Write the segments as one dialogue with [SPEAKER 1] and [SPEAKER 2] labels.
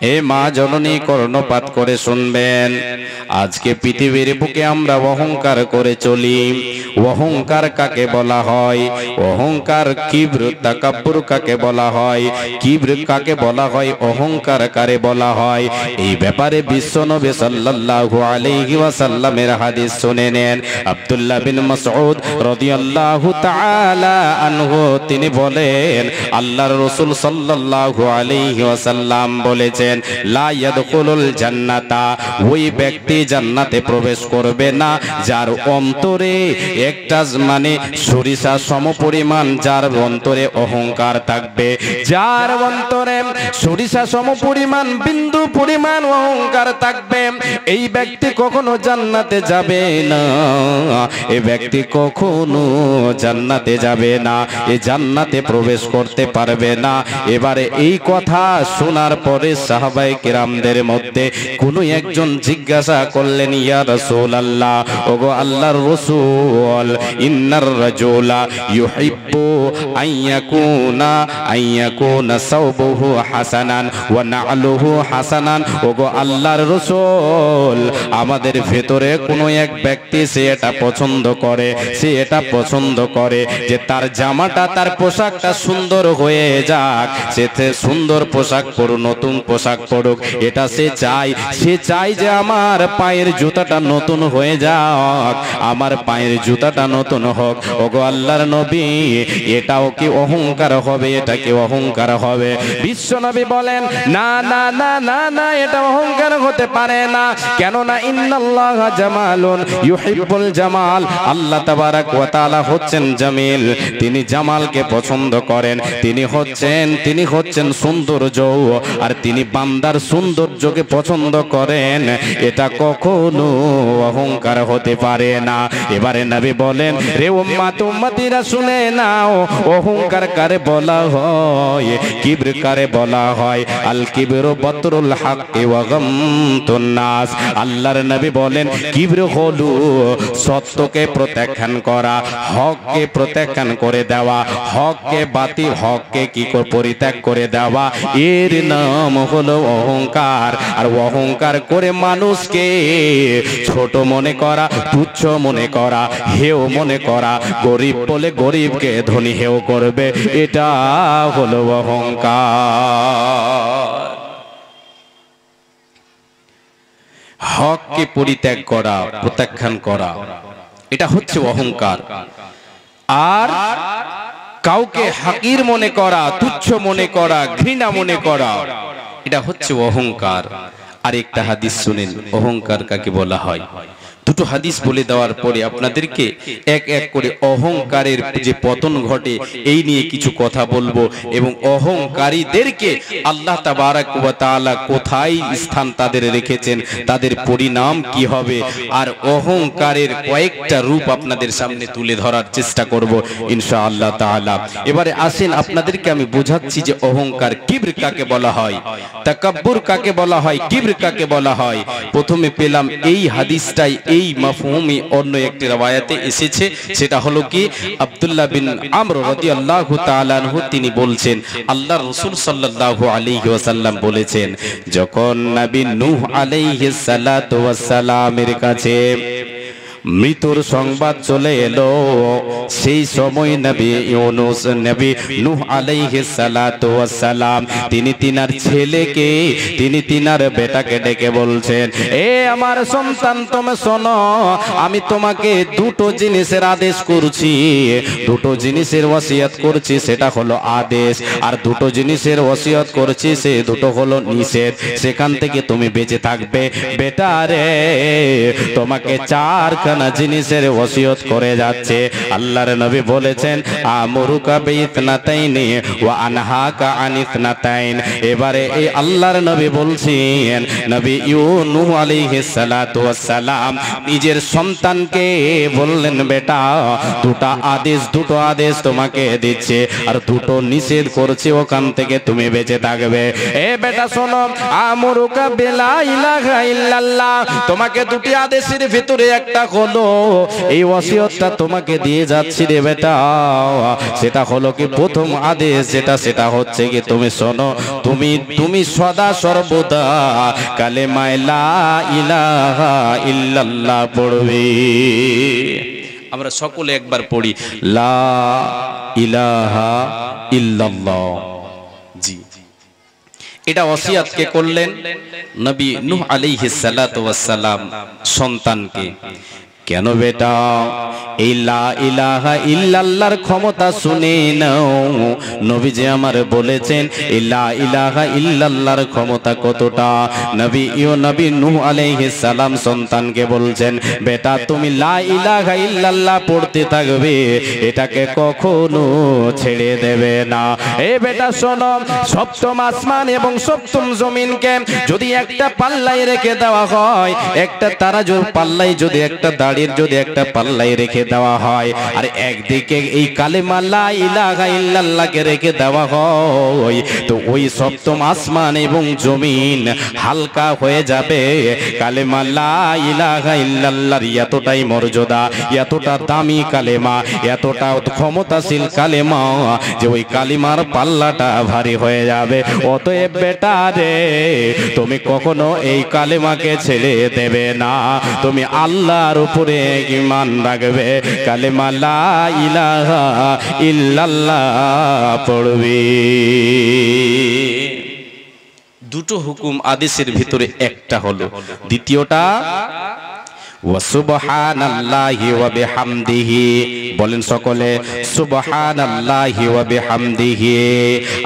[SPEAKER 1] এ মা জননী কর্ণপাত করে শুনবেন। আজকে পৃথিবীর বুকে আমরা অহংকার করে চলি। অহংকার কাকে বলা হয়? অহংকার কিব্র তাকাব্বুর কাকে বলা হয়? কিব্র কাকে বলা হয়? অহংকার কারে বলা হয়? এই ব্যাপারে বিশ্বনবী সাল্লাল্লাহু আলাইহি ওয়াসাল্লামের হাদিস শুনে নেন। আব্দুল্লাহ বিন মাসউদ রাদিয়াল্লাহু তাআলা আনহু তিনি বলেন, আল্লাহর রাসূল সাল্লাল্লাহু আলাইহি ওয়াসাল্লাম বলেছেন, লা ইয়াদখুলুল জান্নাতা, ওই ব্যক্তি জান্নাতে প্রবেশ করবে না যার অন্তরে একটা মানে সরিষা সমপরিমাণ, যার অন্তরে অহংকার থাকবে, যার অন্তরে সরিষা সমপরিমাণ বিন্দু পরিমাণ অহংকার থাকবে, এই ব্যক্তি কখনো জান্নাতে যাবে না। এই ব্যক্তি কখনো জান্নাতে যাবে না, এই জান্নাতে প্রবেশ করতে পারবে না। এবারে এই কথা শোনার পরে সাহাবায়ে কিরামদের মধ্যে কোনো একজন জিজ্ঞাসা করলেন, ইয়া রাসূলুল্লাহ, ওগো আল্লাহর রাসূল, ইন্নার রাজুলা ইউহিব্বু আইয়াকুনা সাওবুহু হাসানান ওয়া না'লুহু হাসানান। ওগো আল্লাহর রাসূল, আমাদের ভেতরে কোনো এক ব্যক্তি সে এটা পছন্দ করে, সে এটা পছন্দ করে যে তার জামাটা, তার পোশাকটা সুন্দর হয়ে যাক, সে সুন্দর পোশাক পরুক, নতুন পোশাক পরুক, এটা সে চায়। সে চায় যে আমার পায়ের জুতাটা নতুন হয়ে যাক, আমার পায়ের জুতাটা নতুন হোক। ওগো আল্লাহর নবী, এটাও কি অহংকার হবে? এটা কি অহংকার হবে? বিশ্ব নবী বলেন, না না না না না, এটা অহংকার হতে পারে না। কেননা ইন্নাল্লাহা জামালুন ইউহিব্বুল জামাল, আল্লাহ তাবারাক ওয়া তাআলা হচ্ছেন জামিল, তিনি জামালকে পছন্দ করেন। তিনি হচ্ছেন সৌন্দর্য, আর তিনি বান্দার সৌন্দর্যকে পছন্দ করেন। এটা কখনো অহংকার হতে পারে না। এবারে নবী বলেন, রে উম্মত উম্মতিরা শুনে নাও, অহংকার কারে বলা হয়, কিবর কারে বলা হয়? আল কিবরু বাতরুল হাক্কি ওয়া গামতুন নাস। আল্লাহর নবী বলেন, কিবর হলো সত্যকে প্রত্যাখ্যান করা, হককে প্রত্যাখ্যান করে দেওয়া, হককে বাতিল, হককে কি পরিত্যাগ করে দেওয়া, এর নাম হলো অহংকার। আর অহংকার করে মানুষকে ছোট মনে করা, তুচ্ছ মনে করা, হেয় মনে করা, গরিব বলে গরিবকে ধনী হেয় করবে, এটা হলো অহংকার। হককে পরিত্যাগ করা, প্রত্যাখ্যান করা, এটা হচ্ছে অহংকার। আর কাউকে হাকির মনে করা, তুচ্ছ মনে করা, ঘৃণা মনে করা, এটা হচ্ছে অহংকার। আরেকটা হাদিস শুনেন, অহংকার কাকে বলা হয়। দুটো হাদিস বলে দেওয়ার পরে আপনাদেরকে এক এক করে অহংকারের যে পতন ঘটে এই নিয়ে কিছু কথা বলবো, এবং অহংকারীদেরকে আল্লাহ তাবারাক ওয়া তাআলা কোথায় স্থান তাদের রেখেছেন, তাদের পরিণাম কি হবে, আর অহংকারের কয়েকটা রূপ আপনাদের সামনে তুলে ধরার চেষ্টা করব ইনশাআল্লাহ তাআলা। এবারে আসেন, আপনাদেরকে আমি বোঝাচ্ছি যে অহংকার, কিবর কাকে বলা হয়, তাকাব্বুর কাকে বলা হয়, কিবর কাকে বলা হয়। প্রথমে পেলাম এই হাদিসটাই, এই মাফহুমি অন্য একটি riwayate এসেছে, সেটা হলো কি, আব্দুল্লাহ বিন আমর রাদিয়াল্লাহু তাআলা আনহু তিনি বলছেন, আল্লাহর রাসূল সাল্লাল্লাহু আলাইহি ওয়াসাল্লাম বলেছেন, যখন নবী নূহ আলাইহিস সালাতু ওয়াস সালামের কাছে মৃত্যুর সংবাদ চলে এলো, সেই সময় নবী ইউনূস, নবী নূহ আলাইহিস সালাতু ওয়াস সালাম, তিনি তিনার ছেলেকে, তিনি তিনার বেটাকে ডেকে বলছেন, এ আমার সন্তান, তুমি শোনো, আমি তোমাকে দুটো জিনিসের আদেশ করছি, দুটো জিনিসের ওয়াসিয়ত করছি, সেটা হলো আদেশ, আর দুটো জিনিসের ওয়াসিয়ত করছি, সে দুটো হলো নিষেধ, সেখান থেকে তুমি বেঁচে থাকবে। বেটা রে, তোমাকে চারখানা জিনিসের ওসিয়ত করে যাচ্ছে। আল্লাহর নবী বলেছেন, আমরুকা বিইতনাতাইনি ওয়া আনহাকা আনিতনাতাইন। এবারে এই আল্লাহর নবী বলছেন, নবী নূহ আলাইহিস সালাতু ওয়াস সালাম নিজের সন্তানকে বললেন, বেটা, দুটো আদেশ তোমাকে দিচ্ছে, আর দুটো নিষেধ করছে, ওখান থেকে তুমি বেঁচে থাকবে। এ বেটা শোনো, আমরুকা বিলা ইলাহা ইল্লাল্লাহ, তোমাকে দুটি আদেশের ভিতরে একটা হলো এই ওসিয়তটা তোমাকে দিয়ে যাচ্ছি রে বেটা, সেটা হলো কি প্রথম আদেশ যেটা, সেটা হচ্ছে কি তুমি শোনো, তুমি সদা সর্বদা কালেমা লা ইলাহা ইল্লাল্লাহ পড়বে। আমরা সকলে একবার পড়ি লা ইলাহা ইল্লাল্লাহ। জি, এটা ওসিয়ত কে করলেন? নবী নূহ আলাইহিস সালাতু ওয়াস সালাম সন্তানকে। কেন বেটা? এই লা ইলাহা ইল্লাল্লাহর ক্ষমতা শুনে নাও, নবীজি আমার বলেছেন এই লা ইলাহা ইল্লাল্লাহর ক্ষমতা কতটা। নবী নূহ আলাইহিস সালাম সন্তানকে বলছেন, বেটা তুমি লা ইলাহা ইল্লাল্লাহ পড়তে থাকবে, এটাকে কখনো ছেড়ে দেবে না। এ বেটা শোনো, সপ্তম আসমান এবং সপ্তম জমিনকে যদি একটা পাল্লায় রেখে দেওয়া হয়, একটা তারাজুর পাল্লায় যদি একটা দাঁড়িয়ে যদি একটা পাল্লায় রেখে দেওয়া হয়, আর একদিকে এই কালেমা লা ইলাহা ইল্লাল্লাহকে রেখে দেওয়া হয়, তো ওই সপ্তম আসমান এবং জমিন হালকা হয়ে যাবে। কালেমা লা ইলাহা ইল্লাল্লাহর এতটাই মর্যাদা, এতটা দামি কালেমা, এতটা ক্ষমতাশীল কালেমা যে ওই কালিমার পাল্লাটা ভারী হয়ে যাবে। অতএব বেটা রে, তুমি কখনো এই কালেমাকে ছেড়ে দেবে না, তুমি আল্লাহর উপরে ঈমান রাখবে, কালেমা লা ইলাহা ইল্লাল্লাহ পড়বে। দুটো হুকুম আদেশের ভিতরে একটা হলো, দ্বিতীয়টা ওয়া সুবহানাল্লাহি ওয়া বিহামদিহি। বলেন সকলে সুবহানাল্লাহি ওয়া বিহামদিহি।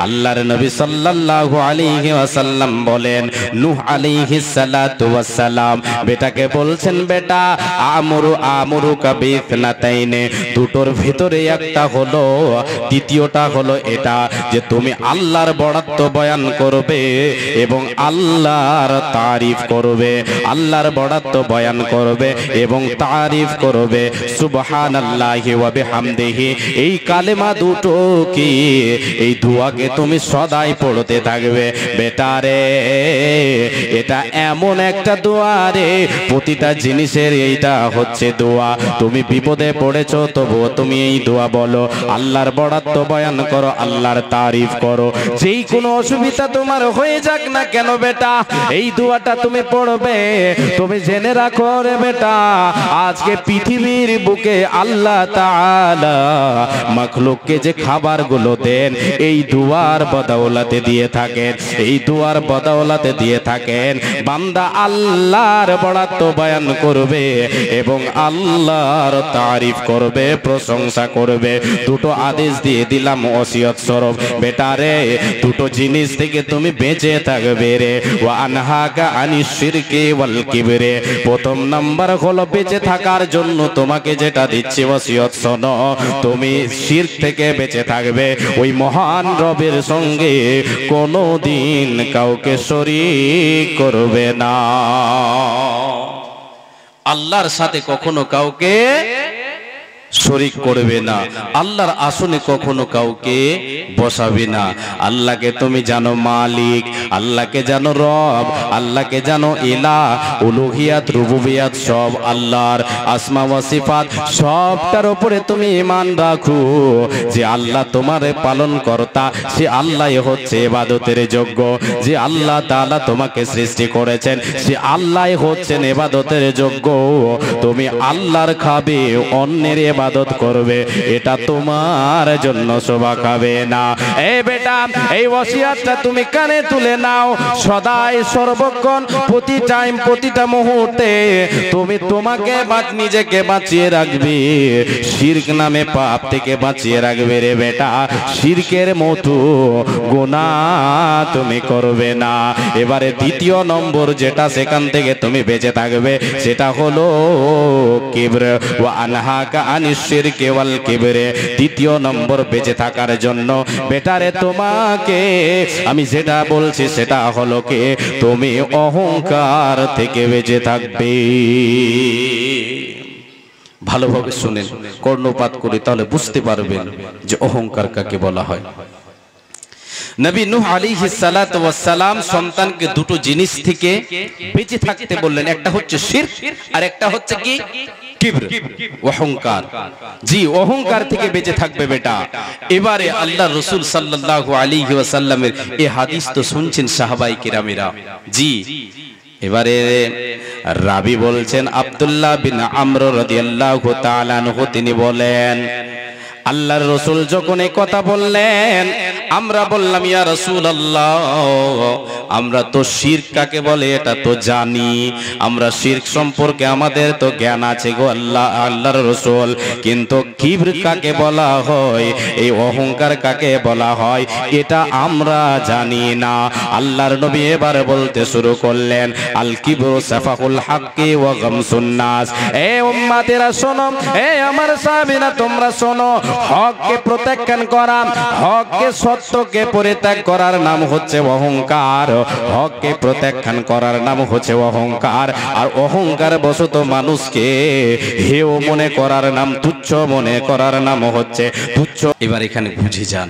[SPEAKER 1] আল্লাহর নবী সাল্লাল্লাহু আলাইহি ওয়াসাল্লাম বলেন, নূহ আলাইহিস সালাতু ওয়াস সালাম বেটাকে বলছেন, বেটা আমরুকা বিথনাতাইনে, দুটোর ভিতরে একটা হলো, দ্বিতীয়টা হলো এটা যে তুমি আল্লাহর বড়ত্ব বয়ান করবে এবং আল্লাহর তারিফ করবে, আল্লাহর বড়ত্ব বয়ান করবে এবং তারিফ করবে। সুবহানাল্লাহি ওয়া বিহামদিহি, এই কালেমা দুটো কি, এই দোয়াকে তুমি সদাই পড়তে থাকবে। বেটা রে, এটা এমন একটা দোয়া রে, প্রতিটা জিনিসের এইটা হচ্ছে দোয়া। তুমি বিপদে পড়েছো তবুও তুমি এই দোয়া বলো, আল্লাহর বড়ত্ব বয়ান করো, আল্লাহর তারিফ করো। যেই কোনো অসুবিধা তোমার হয়ে যাক না কেন বেটা, এই দোয়াটা তুমি পড়বে। তুমি জেনে রাখো রে বেটা, আজকে পৃথিবীর বুকে আল্লাহ তাআলা মাখলুককে যে খাবারগুলো দেন, এই দুয়ার বদৌলতে দিয়ে থাকেন, এই দুয়ার বদৌলতে দিয়ে থাকেন। বান্দা আল্লাহর বড়ত্ব বয়ান করবে এবং আল্লাহর তারিফ করবে, প্রশংসা করবে। দুটো আদেশ দিয়ে দিলাম ওসিয়ত স্বরূপ। বেটা রে, দুটো জিনিস থেকে তুমি বেঁচে থাকবে রে। ওয়া আনহাকা আনিশ শিরকি ওয়াল কিবরি। প্রথম নাম্বার হলো বেঁচে থাকার জন্য তোমাকে যেটা দিচ্ছি ওসিয়ত শোনো, তুমি শিরক থেকে বেঁচে থাকবে। ওই মহান রবের সঙ্গে কোনোদিন কাউকে শরীক করবে না, আল্লাহর সাথে কখনো কাউকে শরীক করবে না, আল্লাহর আসনে কখনো কাউকে বসাবে না। আল্লাহকে তুমি জানো মালিক, আল্লাহকে জানো রব, আল্লাহকে জানো ইলাহ। উলুহিয়াত রুবুবিয়াত সব আল্লাহর, আসমা ওয়া সিফাত সবটার উপরে তুমি ঈমান রাখো যে আল্লাহ তোমার পালন কর্তা, সে আল্লাহ হচ্ছে ইবাদতের যোগ্য। যে আল্লাহ তাআলা তোমাকে সৃষ্টি করেছেন, সে আল্লাহ হচ্ছেন ইবাদতের যোগ্য। তুমি আল্লাহর খাবে, অন্যের ইবাদত করবে, এটা তোমার জন্য শোভা খাবে না। এই বেটা, এই ওসিয়তটা তুমি কানে তুলে নাও। সদাই সর্বক্ষণ প্রতি টাইম প্রতিটা মুহূর্তে তুমি তোমাকে নিজেকে বাঁচিয়ে রাখবে, শিরক নামে পাপ থেকে বাঁচিয়ে রাখবে রে বেটা। শিরকের মতো গুনাহ তুমি করবে না। এবারে দ্বিতীয় নম্বর যেটা, সেখান থেকে তুমি বেঁচে থাকবে, সেটা হলো কিবর। ওয়া আনহাকা আনিশ শিরকি ওয়াল কিবরি। দ্বিতীয় নম্বর বেঁচে থাকার জন্য বেটারে তোমাকে আমি যেটা বলছি সেটা হলো কি, তুমি অহংকার থেকে বেঁচে থাকবে। ভালোভাবে শুনেন, কর্ণপাত করে, তাহলে বুঝতে পারবেন যে অহংকার কাকে বলা হয়। নবী নূহ আলাইহিস সালাতু ওয়াস সালাম সন্তানকে দুটো জিনিস থেকে বেঁচে থাকতে বললেন, একটা হচ্ছে শিরক আর একটা হচ্ছে কি কিবর, অহংকার। জি, অহংকার থেকে বেঁচে থাকবে বেটা। এবারে আল্লাহর রাসূল সাল্লাল্লাহু আলাইহি ওয়াসাল্লামের এই হাদিস তো শুনছেন সাহাবায়ে কেরামেরা। জি, এবারে রাবি বলছেন আব্দুল্লাহ বিন আমর রাদিয়াল্লাহু তাআলা আনহু, তিনি বলেন আল্লাহর রাসূল যখন এই কথা বললেন, আমরা বললাম ইয়া রাসূলুল্লাহ, আমরা তো শিরক কাকে বলে এটা তো জানি, আমরা শিরক সম্পর্কে আমাদের তো জ্ঞান আছে গো আল্লাহর রাসূল, কিন্তু কিবর কাকে বলা হয়, এই অহংকার কাকে বলা হয়, এটা আমরা জানি না। আল্লাহর নবী এবার বলতে শুরু করলেন আল কিবরু সাফাহুল হাক্কি ওয়া গামসুন নাস। এ উম্মতেরা শোনো, এ আমার সাহাবীরা তোমরা শোনো, হককে প্রত্যাখ্যান করা, হককে সত্যকে পরিত্যাগ করার নাম হচ্ছে অহংকার। হককে প্রত্যাখ্যান করার নাম হচ্ছে অহংকার। আর অহংকার বশত মানুষকে হেয় মনে করার নাম, তুচ্ছ মনে করার নাম হচ্ছে তুচ্ছ। এবার এখানে বুঝে যান,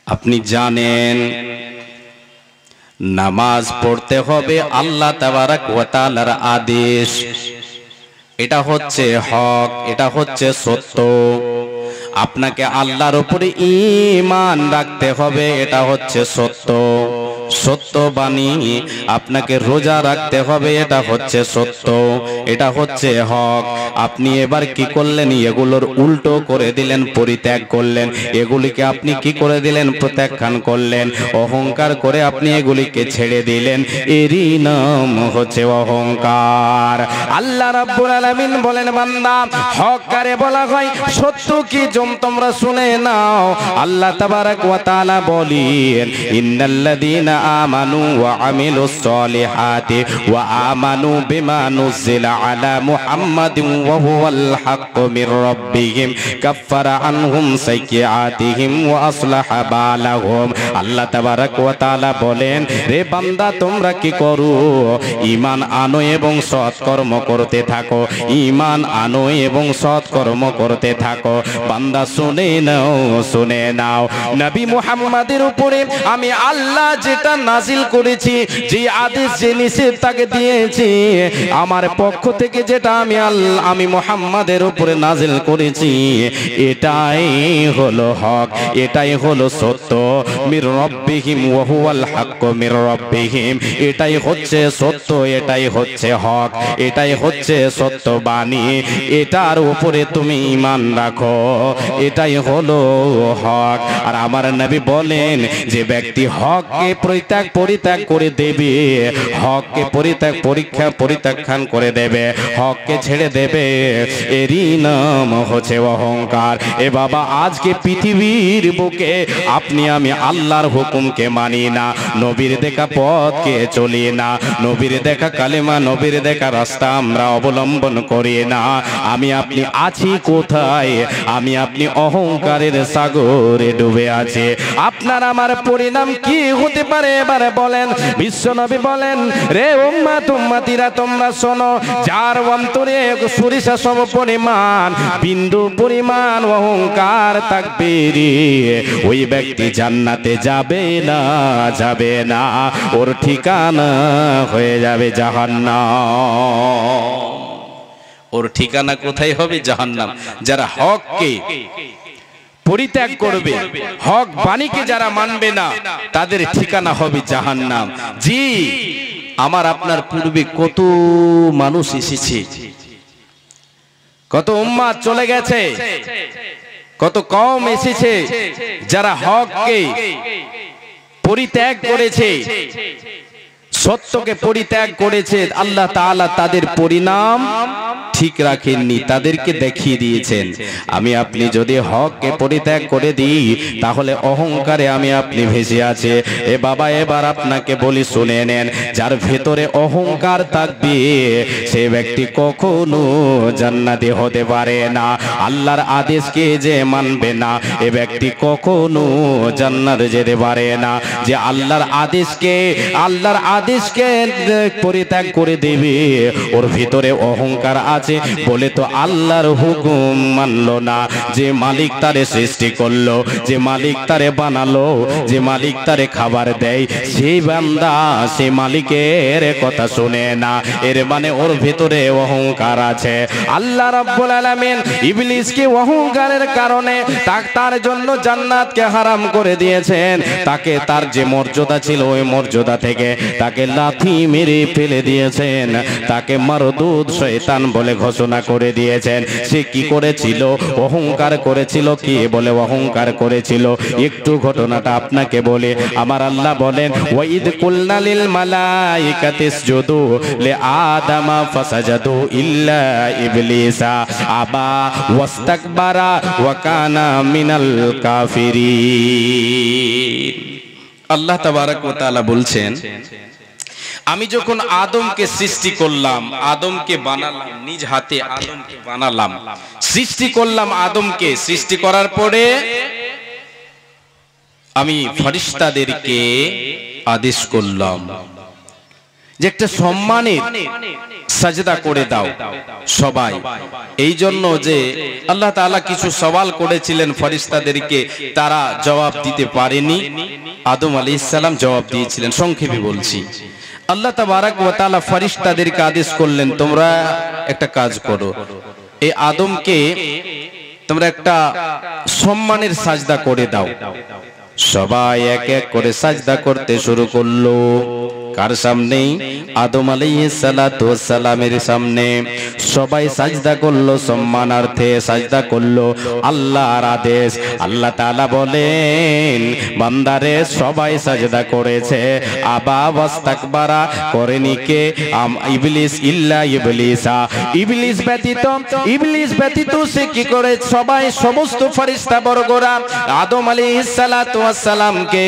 [SPEAKER 1] আপনি জানেন নামাজ পড়তে হবে আল্লাহ তাবারাক ওয়া তাআলার আদেশ, এটা হচ্ছে হক, এটা হচ্ছে সত্য। আপনাকে আল্লাহর উপরে ঈমান রাখতে হবে, এটা হচ্ছে সত্য, সত্য বাণী। আপনাকে রোজা রাখতে হবে, এটা হচ্ছে সত্য, এটা হচ্ছে হক। আপনি এবার কি করলেন, এগুলোর উল্টো করে দিলেন, পরিত্যাগ করলেন, এগুলিকে আপনি কি করে দিলেন, প্রত্যাখ্যান করলেন, অহংকার করে আপনি এগুলিকে ছেড়ে দিলেন, এরই নাম হচ্ছে অহংকার। আল্লাহ রাব্বুল আলামিন বলেন বান্দা, হক কারে বলা হয়, সত্য কি তোমরা শুনে নাও। আল্লাহ তাবারাক ওয়া তাআলা বলেন ইন্নাল্লাযীনা আমানু ওয়া আমিলুস সলিহাতি ওয়া আমানু বিমা নুজিলা আলা মুহাম্মাদিন ওয়া হুয়াল হাক্কু মির রাব্বিহিম কাফফারা আনহুম সাইয়্যাতিহিম ওয়া আসলাহা বালাহুম। আল্লাহ তাবারাক ওয়া তাআলা বলেন, রে বান্দা তোমরা কি করো, ঈমান আনো এবং সৎকর্ম করতে থাকো, ঈমান আনো এবং সৎকর্ম করতে থাকো। বান্দা শুনে নাও, শুনে নাও, নবী মুহাম্মাদের উপরে আমি আল্লাহ যেটা নাজিল করেছি, যে আদেশ যে নিষেধ তাকে দিয়েছি, আমার পক্ষ থেকে যেটা আমি মুহাম্মাদের উপরে নাজিল করেছি, এটাই হলো হক, এটাই হলো সত্য। মির রাব্বিহিম ওয়া হুয়াল হাক্কু মির রাব্বিহিম, এটাই হচ্ছে সত্য, এটাই হচ্ছে হক, এটাই হচ্ছে সত্য বাণী। এটার উপরে তুমি ঈমান রাখো, এটাই হলো হক। আর আমার নবী বলেন, যে ব্যক্তি হককে পরিত্যাগ করে দেবে, হককে পরিত্যাখ্যান করে দেবে, হককে ছেড়ে দেবে, এরই নাম হচ্ছে অহংকার। এ বাবা, আজকে পৃথিবীর বুকে আপনি আমি আল্লাহর হুকুমকে মানি না, নবীর দেখা পথকে চলি না, নবীর দেখা কালেমা, নবীর দেখা রাস্তা আমরা অবলম্বন করি না। আমি আপনি আছি কোথায়? আমি আপনি অহংকারের সাগরে ডুবে আছে। আপনার আমার পরিণাম কি হতে পারে এবারে বলেন? বিশ্বনবী বলেন, রে উম্মত উম্মতিরা তোমরা শোনো, যার অন্তরে সরিষা সম পরিমাণ, বিন্দু পরিমাণ অহংকার থাকবে রে, ওই ব্যক্তি জান্নাতে যাবে না, যাবে না, ওর ঠিকানা হয়ে যাবে জাহান্নাম। ওর ঠিকানা কোথায় হবে? জাহান্নাম। যারা হককে পরিত্যাগ করবে, হক বাণীকে যারা মানবে না, তাদের ঠিকানা হবে জাহান্নাম। জি, আমার আপনার পূর্বে কত মানুষ এসেছে, কত উম্মাত চলে গেছে, কত কওম এসেছে, যারা হককে পরিত্যাগ করেছে, সত্যকে পরিত্যাগ করেছে। আল্লাহ তাআলা তাদের পরিণাম ঠিক রাখেননি, তাদেরকে দেখিয়ে দিয়েছেন। আমি আপনি যদি হককে পরিত্যাগ করে দিই, তাহলে অহংকারে আমি আপনি ভেসে আছে। এ বাবা, এবার আপনাকে বলি, শুনে নেন, যার ভেতরে অহংকার থাকবে, সে ব্যক্তি কখনো জান্নাতি হতে পারে না। আল্লাহর আদেশকে যে মানবে না, এ ব্যক্তি কখনো জান্নাতে যেতে পারে না। যে আল্লাহর আদেশকে পরিত্যাগ করে দেবে, ওর ভিতরে অহংকার আছে, আছে বলে তো আল্লাহর হুকুম মানলো না। যে মালিক তারে সৃষ্টি করলো, যে মালিক তারে বানালো, যে মালিক তারে খাবার দেয়, সেই বান্দা সে মালিকের কথা শুনে না। এর মানে ওর ভিতরে অহংকার আছে। আল্লাহ রাব্বুল আলামিন ইবলিসকে অহংকারের কারণে তার জন্য জান্নাতকে হারাম করে দিয়েছেন। তাকে তার যে মর্যাদা ছিল ওই মর্যাদা থেকে তাকে লাথি মেরে ফেলে দিয়েছেন। তাকে মারদুদ শয়তান বলে ঘোষণা করে দিয়েছেন। সে কি করেছিল? অহংকার করেছিল। কি বলে অহংকার করেছিল? একটু ঘটনাটা আপনাকে বলে। আমার আল্লাহ বলেন, ওয়াইদ কুলনা লিল মালাইকাতি ইসজুদু লিআদামা ফাসাজাদু ইল্লা ইবলিসা আবা ওয়াস্তাকবারা ওয়া কানা মিনাল কাফিরিন। আল্লাহ তাবারক ওয়া তাআলা বলছেন, আমি যখন আদমকে সৃষ্টি করলাম, আদমকে বানালাম, নিজ হাতে আদমকে বানালাম, সৃষ্টি করলাম আদমকে। সৃষ্টি করার পরে আমি ফেরেশতাদেরকে আদেশ করলাম যে একটা সম্মানের সাজদা করে দাও সবাই। এই জন্য যে আল্লাহ তাআলা কিছু সওয়াল করেছিলেন ফেরেশতাদেরকে, তারা জবাব দিতে পারেনি। আদম আলাইহিস সালাম জবাব দিয়েছিলেন। সংক্ষেপে বলছি, আল্লাহ তাবারক ওয়া তাআলা ফেরেশতাদেরকে আদেশ করলেন, তোমরা একটা কাজ করো, এই আদমকে তোমরা একটা সম্মানের সাজদা করে দাও। সবাই এক এক করে সাজদা করতে শুরু করলো। কার সামনে? আদম আলাইহিস সালাতু ওয়াস সালামের সামনে। সবাই সাজদা করলো, সম্মানার্থে সাজদা করলো। আল্লাহর আদেশ। আল্লাহ তাআলা বলেন, বান্দারে সবাই সাজদা করেছে, আবা ওয়াস্তাকবারা করেনি কে? ইবলিস ইল্লা ইবলিসা, ইবলিস ব্যতীত। ইবলিস ব্যতীত সে কি করে? সবাই সমস্ত ফেরেশতা বর্গরা আদম আলাইহিস সালাতু ওয়াস সালামকে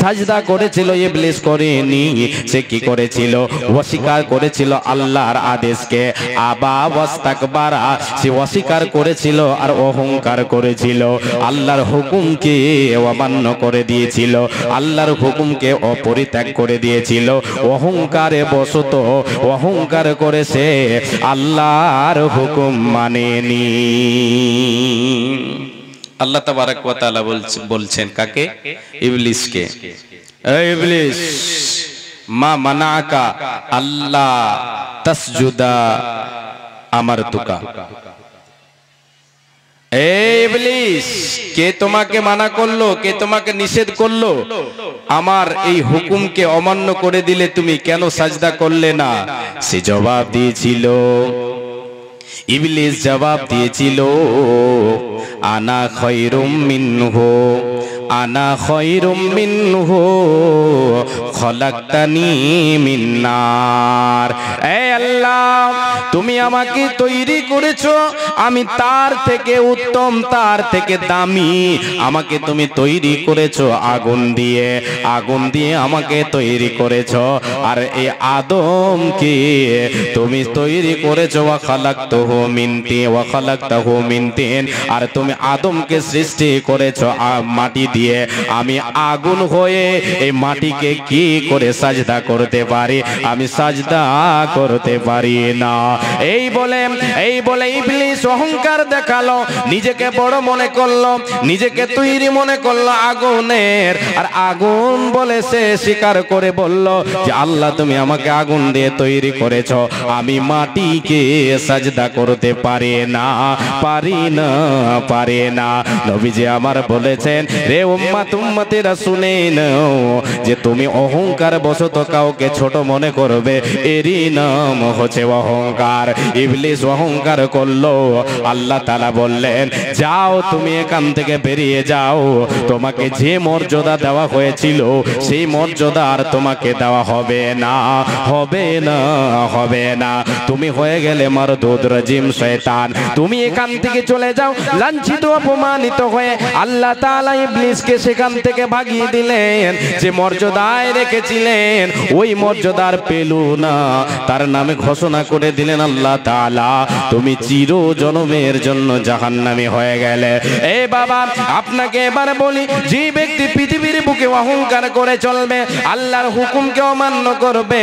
[SPEAKER 1] সাজদা করেছিল, ইবলিস করেনি। সে কি করেছিল? অস্বীকার করেছিল আল্লাহর আদেশকে। আবা ওয়াস্তাকবারা, সে অস্বীকার করেছিল আর অহংকার করেছিল। আল্লাহর হুকুমকে অমান্য করে দিয়েছিল, আল্লাহর হুকুমকে অপরিত্যাগ করে দিয়েছিল। অহংকারে বশত অহংকার করেছে, আল্লাহর হুকুম মানেনি। আল্লাহ তাবারক ওয়া তাআলা বলছেন কাকে? ইবলিসকে, এই ইবলিস, মা মানাকা আল্লাহ তাসজুদা আমারতুকা। এই ইবলিস, কে তোমাকে মানা করলো? কে তোমাকে নিষেধ করলো? আমার এই হুকুমকে অমান্য করে দিলে তুমি কেন সাজদা করলে না? সে জবাব দিয়েছিল, ইবলিস জবাব দিয়েছিল, আনা খায়রুম মিনহু, আনা খায়রুম মিনহু খলাকতানি মিন নার। হে আল্লাহ, তুমি আমাকে তৈরি করেছো, আমি তার থেকে উত্তম, তার থেকে দামি। আমাকে তুমি তৈরি করেছো আগুন দিয়ে, আগুন দিয়ে আমাকে তৈরি করেছো। আর এই আদমকে তুমি তৈরি করেছো ওয়া খালাকতুহু মিন তিন, ওয়া খালাকতাহু মিন তিন। আর তুমি আদমকে সৃষ্টি করেছো মাটি দিয়ে। আমি আগুন হয়ে এই মাটিকে কি করে সাজদা করতে পারি? আমি সাজদা করতে পারি না। এই বলে ইবলিস অহংকার দেখালো, নিজেকে বড় মনে করলো, নিজেকে তৈরি মনে করলো আগুনের। আর আগুন বলে সে স্বীকার করে বলল যে আল্লাহ তুমি আমাকে আগুন দিয়ে তৈরি করেছো, আমি মাটিকে সাজদা করতে পারি না, পারি না, পারি না। নবীজি আমার বলেছেন, রে উম্মত উম্মতেরা শুনে নাও, যে তুমি অহংকার বশত কাউকে ছোট মনে করবে, এরই নাম হচ্ছে অহংকার। ইবলিস অহংকার করলো। আল্লাহ তাআলা বললেন, যাও তুমি এখান থেকে বেরিয়ে যাও, তোমাকে যে মর্যাদা দেওয়া হয়েছিল সেই মর্যাদা আর তোমাকে দেওয়া হবে না, হবে না, হবে না। তুমি হয়ে গেলে মারদুদ রাজিম শয়তান, তুমি এখান থেকে চলে যাও। লাঞ্ছিত অপমানিত হয়ে আল্লাহ তাআলা ইবলিসকে সেখান থেকে ভাগিয়ে দিলেন। যে মর্যাদায় রেখেছিলেন ওই মর্যাদার পেল না, তার নামে ঘোষণা করে দিলেন দিলেন আল্লাহ তাআলা তুমি চির জনমের জন্য জাহান্নামী হয়ে গেলে। এ বাবা আপনাকে এবার বলি, যে ব্যক্তি পৃথিবীর বুকে অহংকার করে চলবে, আল্লাহর হুকুমকে অমান্য করবে,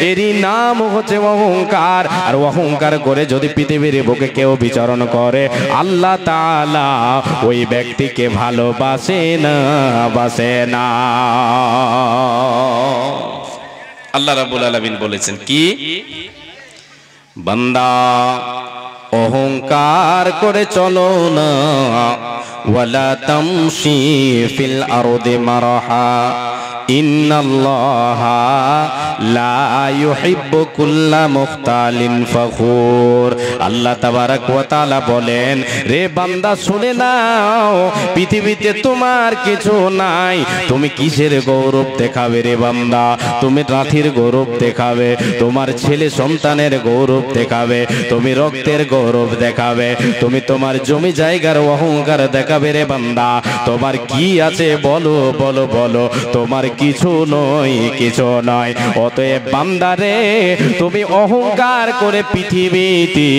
[SPEAKER 1] এরই নাম হচ্ছে অহংকার। আর অহংকার করে যদি পৃথিবীর বুকে কেউ বিচরণ করে, আল্লাহ তাআলা ওই ব্যক্তিকে ভালোবাসে না, বাসে না। আল্লাহ রাব্বুল আলামিন বলেছেন কি, বান্দা অহংকার করে চলো না, ওয়ালা তামশি ফিল আরদি মারহা ইন্নাল্লাহা লা ইউহিব্বু কুল্লা মুখতালিন ফখুর। আল্লাহ তাবারক ওয়া তাআলা বলেন, রে বান্দা শুনে নাও, পৃথিবীতে তোমার কিছু নাই, তুমি কিসের গৌরব দেখাবে রে বান্দা? তুমি রাথির গৌরব দেখাবে, তোমার ছেলে সন্তানের গৌরব দেখাবে, তুমি রক্তের গৌরব দেখাবে, তুমি তোমার জমি জায়গার অহংকার দেখাবে রে বান্দা। তোমার কি আছে বলো বলো বলো, তোমার কিছু নয়, কিছু নয়। অতএব বান্দারে, তুমি অহংকার করে পৃথিবীতে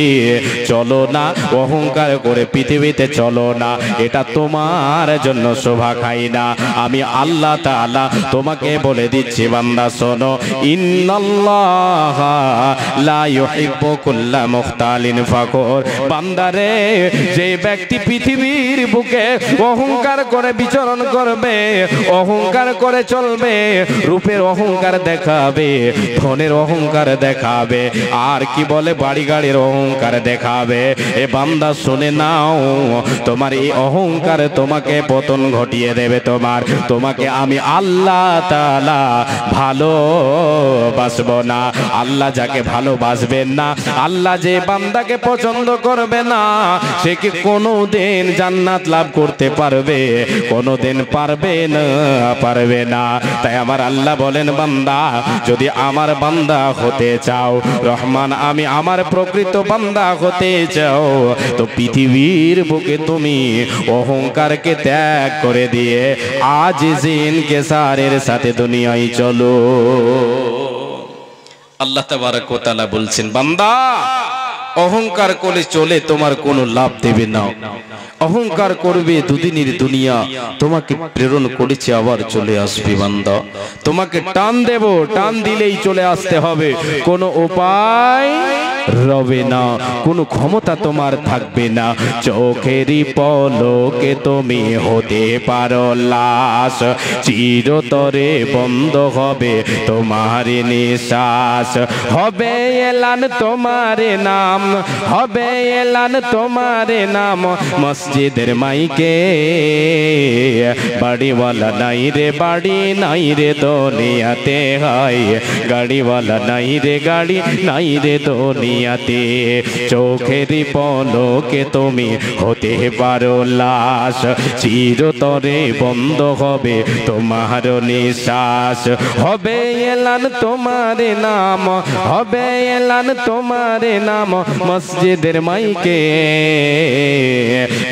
[SPEAKER 1] চলো না, অহংকার করে পৃথিবীতে চলো না, এটা তোমার জন্য শোভা খায় না। আমি আল্লাহ তাআলা তোমাকে বলে দিচ্ছি বান্দা শোনো, ইন্নাল্লাহা লা ইউহিব্বু কুল্লা মুখতালিন ফখুর। বান্দারে, যে ব্যক্তি পৃথিবীর বুকে অহংকার করে বিচরণ করবে, অহংকার করে চলবে, রূপের অহংকার দেখাবে, ধনের অহংকার দেখাবে, আর কি বলে বাড়ি গাড়ির অহংকার দেখাবে, এ বান্দা শুনে নাও, তোমার এই অহংকার তোমাকে পতন ঘটিয়ে দেবে। তোমাকে আমি আল্লাহ তাআলা ভালোবাসব না। আল্লাহ যাকে ভালোবাসবেন না, আল্লাহ যে বান্দাকে পছন্দ করবে না, সে কি কোনোদিন জান্নাত লাভ করতে পারবে? কোনোদিন পারবে না, পারবে না। তাই আমার আল্লাহ বলেন, বান্দা যদি আমার বান্দা হতে চাও, রহমান আমি আমার প্রকৃত বান্দা হতে চাও, তো পৃথিবীর বুকে তুমি অহংকারকে ত্যাগ করে দিয়ে আজ জিনকে সারের সাথে দুনিয়ায় চলো। আল্লাহ তাবারক ওয়া তাআলা বলছেন, বান্দা অহংকার করে চলে তোমার কোনো লাভ দেবে না। অহংকার করবে, দুদিনের দুনিয়া তোমাকে প্রেরণ করেছে, আবার চলে আসবে বান্দা। তোমাকে টান দেব, টান দিলেই চলে আসতে হবে, কোনো উপায় রবে না, কোনো ক্ষমতা তোমার থাকবে না। চোখেরই পলকে তুমি হতে পারো লাশ, চিরতরে বন্ধ হবে তোমার নিঃশ্বাস। হবে এলান তোমার নাম, হবে এলান তোমার নাম মসজিদের মাইকে। বাড়িওয়ালা নাই রে বাড়ি, নাই রে দুনিয়াতে, হয় গাড়িওয়ালা নাই রে গাড়ি, নাই রে দুনিয়াতে। চোখেরই পলকে তুমি হতে পারো লাশ, চিরতরে বন্ধ হবে তোমার নিঃশ্বাস। হবে এলান তোমার নাম, হবে এলান তোমার নাম মসজিদের মাইকে।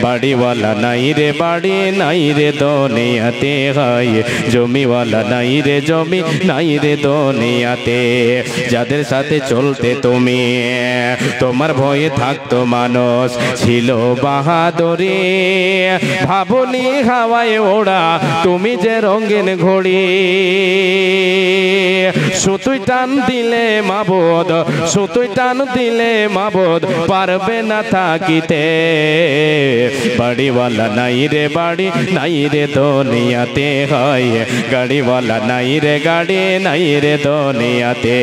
[SPEAKER 1] বাড়িওয়ালা নাই রে বাড়ি, নাই রে দুনিয়াতে, হয় জমিওয়ালা নাই রে জমি, নাই রে দুনিয়াতে। যাদের সাথে চলতে তুমি তোমার ভয়ে থাকতো মানুষ, ছিল বাহাদুরি, ভাবনি হাওয়ায় ওড়া তুমি যে রঙিন ঘড়ি। সুতুই টান দিলে মাবুদ, সুতুই টান দিলে মাবুদ পারবে না থাকিতে। বাড়িওয়ালা নাই রে বাড়ি, নাই রে দুনিয়াতে, হয় গাড়িওয়ালা নাই রে গাড়ি, নাই রে দুনিয়াতে।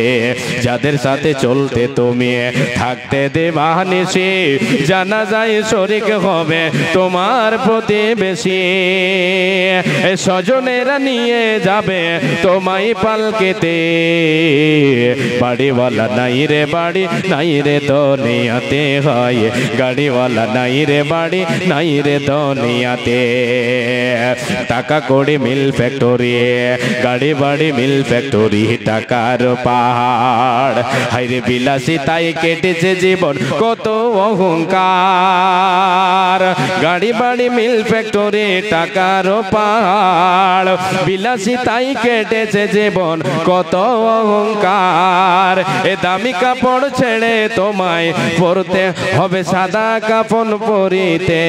[SPEAKER 1] যাদের সাথে চলতে তুমি থাকতে দেবানিসি, জানা যায় শরীক হবে তোমার প্রতিবেশী। স্বজনেরা নিয়ে যাবে তোমায় পালকেতে। বাড়িওয়ালা নাই রে বাড়ি, নাই রে দুনিয়াতে, হয় গাড়িওয়ালা নাই রে বাড়ি, নাই রে দুনিয়াতে। টাকা কড়ি মিল ফ্যাক্টরি, গাড়ি বাড়ি মিল ফ্যাক্টরি, টাকার পাহাড়। হাইরে বিলাসী তাই কেটেছে জীবন কত অহংকার। গাড়ি বাড়ি মিল ফ্যাক্টরি, টাকার পাহাড়, বিলাসী তাই কেটেছে জীবন কত অহংকার। আর এ দামি কাপড় ছেড়ে তোমায় পরতে হবে সাদা কাফন পরিতে।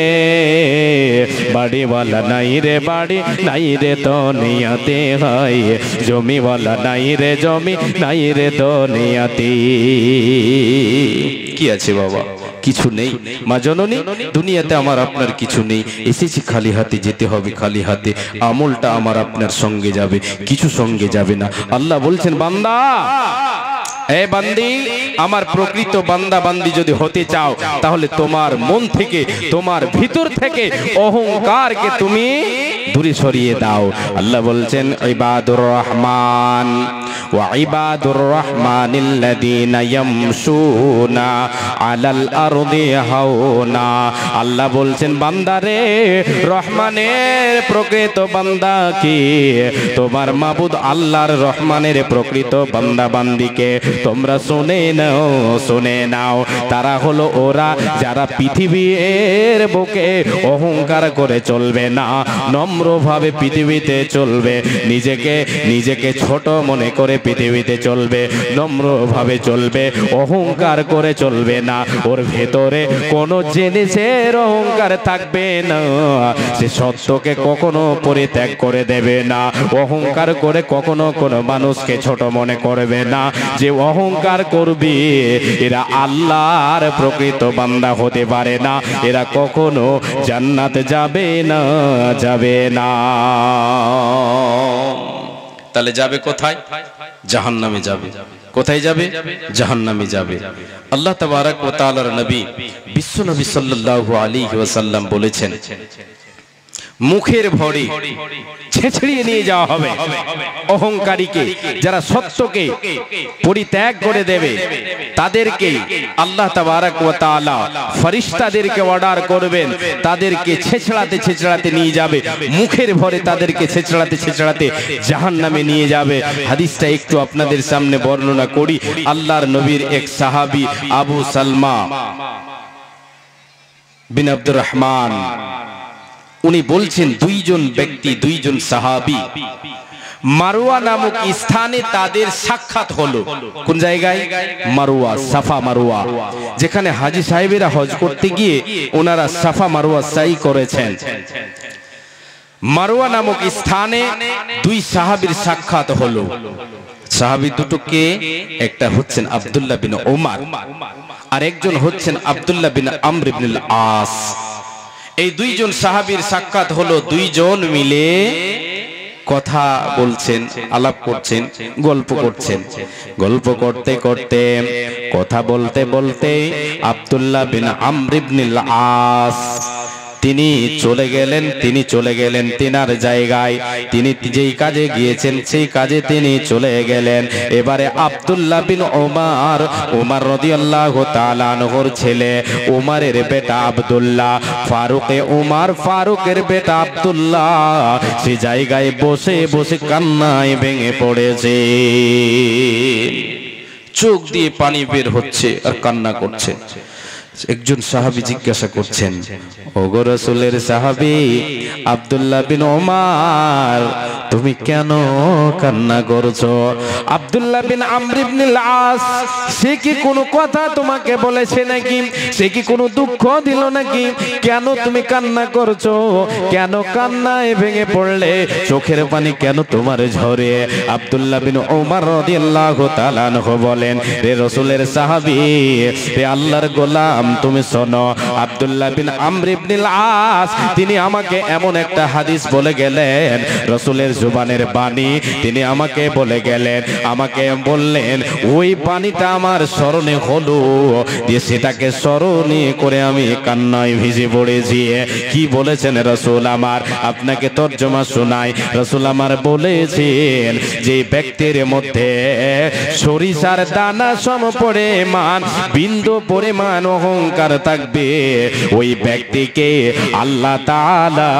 [SPEAKER 1] বাড়িওয়ালা নাই রে বাড়ি নাই রে দুনিয়াতে হয়, জমিওয়ালা নাই রে জমি নাই রে দুনিয়াতে। কি আছে বাবা? কিছু নেই। মা জননী, দুনিয়াতে আমার আপনার কিছু নেই। এসেছি খালি হাতে, যেতে হবে খালি হাতে। আমলটা আমার আপনার সঙ্গে যাবে, কিছু সঙ্গে যাবে না। আল্লাহ বলছেন, বান্দা এ বান্দি, আমার প্রকৃত বান্দা বান্দি যদি হতে চাও, তাহলে তোমার মন থেকে, তোমার ভিতর থেকে অহংকারকে তুমি দূরে সরিয়ে দাও। আল্লাহ বলছেন, ইবাদুর রহমান ওয়া ইবাদুর রহমানিল্লাযীনা ইয়ামশুনা আলাল আরদি হাওনা। আল্লাহ বলছেন, বান্দারে, রহমানের প্রকৃত বান্দা কি? তোমার মাবুদ আল্লাহর রহমানের প্রকৃত বান্দা বান্দিকে তোমরা শুনে নাও, শুনে নাও। তারা হলো ওরা যারা পৃথিবীর বুকে অহংকার করে চলবে না, নম্রভাবে পৃথিবীতে চলবে, নিজেকে ছোট মনে করে পৃথিবীতে চলবে, নম্রভাবে চলবে, অহংকার করে চলবে না। ওর ভেতরে কোনো জিনিসের অহংকার থাকবে না। সে সত্যকে কখনো পরিত্যাগ করে দেবে না, অহংকার করে কখনো কোনো মানুষকে ছোট মনে করবে না। যে অহংকার করবে এরা আল্লাহর প্রকৃত বান্দা হতে পারে না, এরা কখনো জান্নাতে যাবে না, যাবে না। তাহলে যাবে কোথায়? জাহান্নামে যাবে। কোথায় যাবে? জাহান্নামে যাবে। আল্লাহ তাবারক ওয়া তাআলার নবী বিশ্ব নবী সাল্লাল্লাহু আলাইহি ওয়াসাল্লাম বলেছেন, মুখের ভরে ছেঁচড়িয়ে নিয়ে যাওয়া হবে অহংকারীকে। যারা সত্যকে পরিত্যাগ করে দেবে তাদেরকে আল্লাহ তাবারক ওয়া তাআলা ফেরেশতাদেরকে অর্ডার করবেন, তাদেরকে ছেঁচড়াতে ছেঁচড়াতে নিয়ে যাবে, মুখের ভরে তাদেরকে ছেঁচড়াতে ছেঁচড়াতে জাহান্নামে নিয়ে যাবে। হাদিসটা একটু আপনাদের সামনে বর্ণনা করি। আল্লাহর নবীর এক সাহাবী আবু সালমা বিন আব্দুর রহমান, উনি বলছেন, দুইজন ব্যক্তি, দুইজন সাহাবী মারওয়া নামক স্থানে তাদের সাক্ষাৎ হলো। কোন জায়গায়? মারওয়া, সাফা মারওয়া, যেখানে হাজী সাহেবেরা হজ করতে গিয়ে ওনারা সাফা মারওয়া সাই করেছেন। মারওয়া নামক স্থানে দুই সাহাবীর সাক্ষাৎ হলো। সাহাবী দুটো কে? একটা হচ্ছেন আব্দুল্লাহ বিন ওমর, আর একজন হচ্ছেন আব্দুল্লাহ বিন আমর ইবনুল আস। এই দুইজন সাহাবীর সাক্ষাৎ হলো। দুইজন মিলে কথা বলছেন, আলাপ করছেন, গল্প করছেন। গল্প করতে করতে, কথা বলতে বলতে আব্দুল্লাহ বিন আমর ইবনুল আস তিনি চলে গেলেন তিনার জায়গায়। তিনি যেই কাজে গিয়েছেন সেই কাজে তিনি চলে গেলেন। এবারে আব্দুল্লাহ বিন ওমর রাদিয়াল্লাহু তাআলা আনহুর ছেলে, ওমরের বেটা আব্দুল্লাহ, ফারুকের বেটা আব্দুল্লাহ সেই জায়গায় বসে বসে কান্নায় ভেঙে পড়েছে। চোখ দিয়ে পানি বের হচ্ছে আর কান্না করছে। একজন সাহাবী জিজ্ঞাসা করছেন, ওগো রাসূলের সাহাবী আব্দুল্লাহ বিন ওমর, তুমি কেন কান্না করছো? আব্দুল্লাহ বিন আমর ইবনুল আস, সে কি কোনো কথা তোমাকে বলেছে নাকি? সে কি কোনো দুঃখ দিল নাকি? কেন তুমি কান্না করছো? কেন কান্নায় ভেঙে পড়লে? চোখের পানি কেন তোমার ঝরে? আব্দুল্লাহ বিন ওমর রাদিয়াল্লাহু তাআলা আনহু বলেন, রে রাসূলের সাহাবী, রে আল্লাহর গোলাম, তুমি শোনো। আব্দুল্লাহ বিন আমর ইবনুল আস তিনি আমাকে এমন একটা হাদিস বলে গেলেন, রাসূলের জবানের বাণী তিনি আমাকে বলে গেলেন, আমাকে বললেন, ওই পানিটা আমার স্মরণে হলো, দিয়ে সেটাকে স্মরণে করে আমি কান্নায় ভিজে পড়েছি। কি বলেছেন রাসূল আমার? আপনাকে তর্জমা শোনাই। রাসূল আমার বলেছেন, যে ব্যক্তির মধ্যে সরিষার দানা সম পরিমাণ, বিন্দু পরিমাণ অহংকার থাকবে, ওই ব্যক্তিকে আল্লাহ তাআলা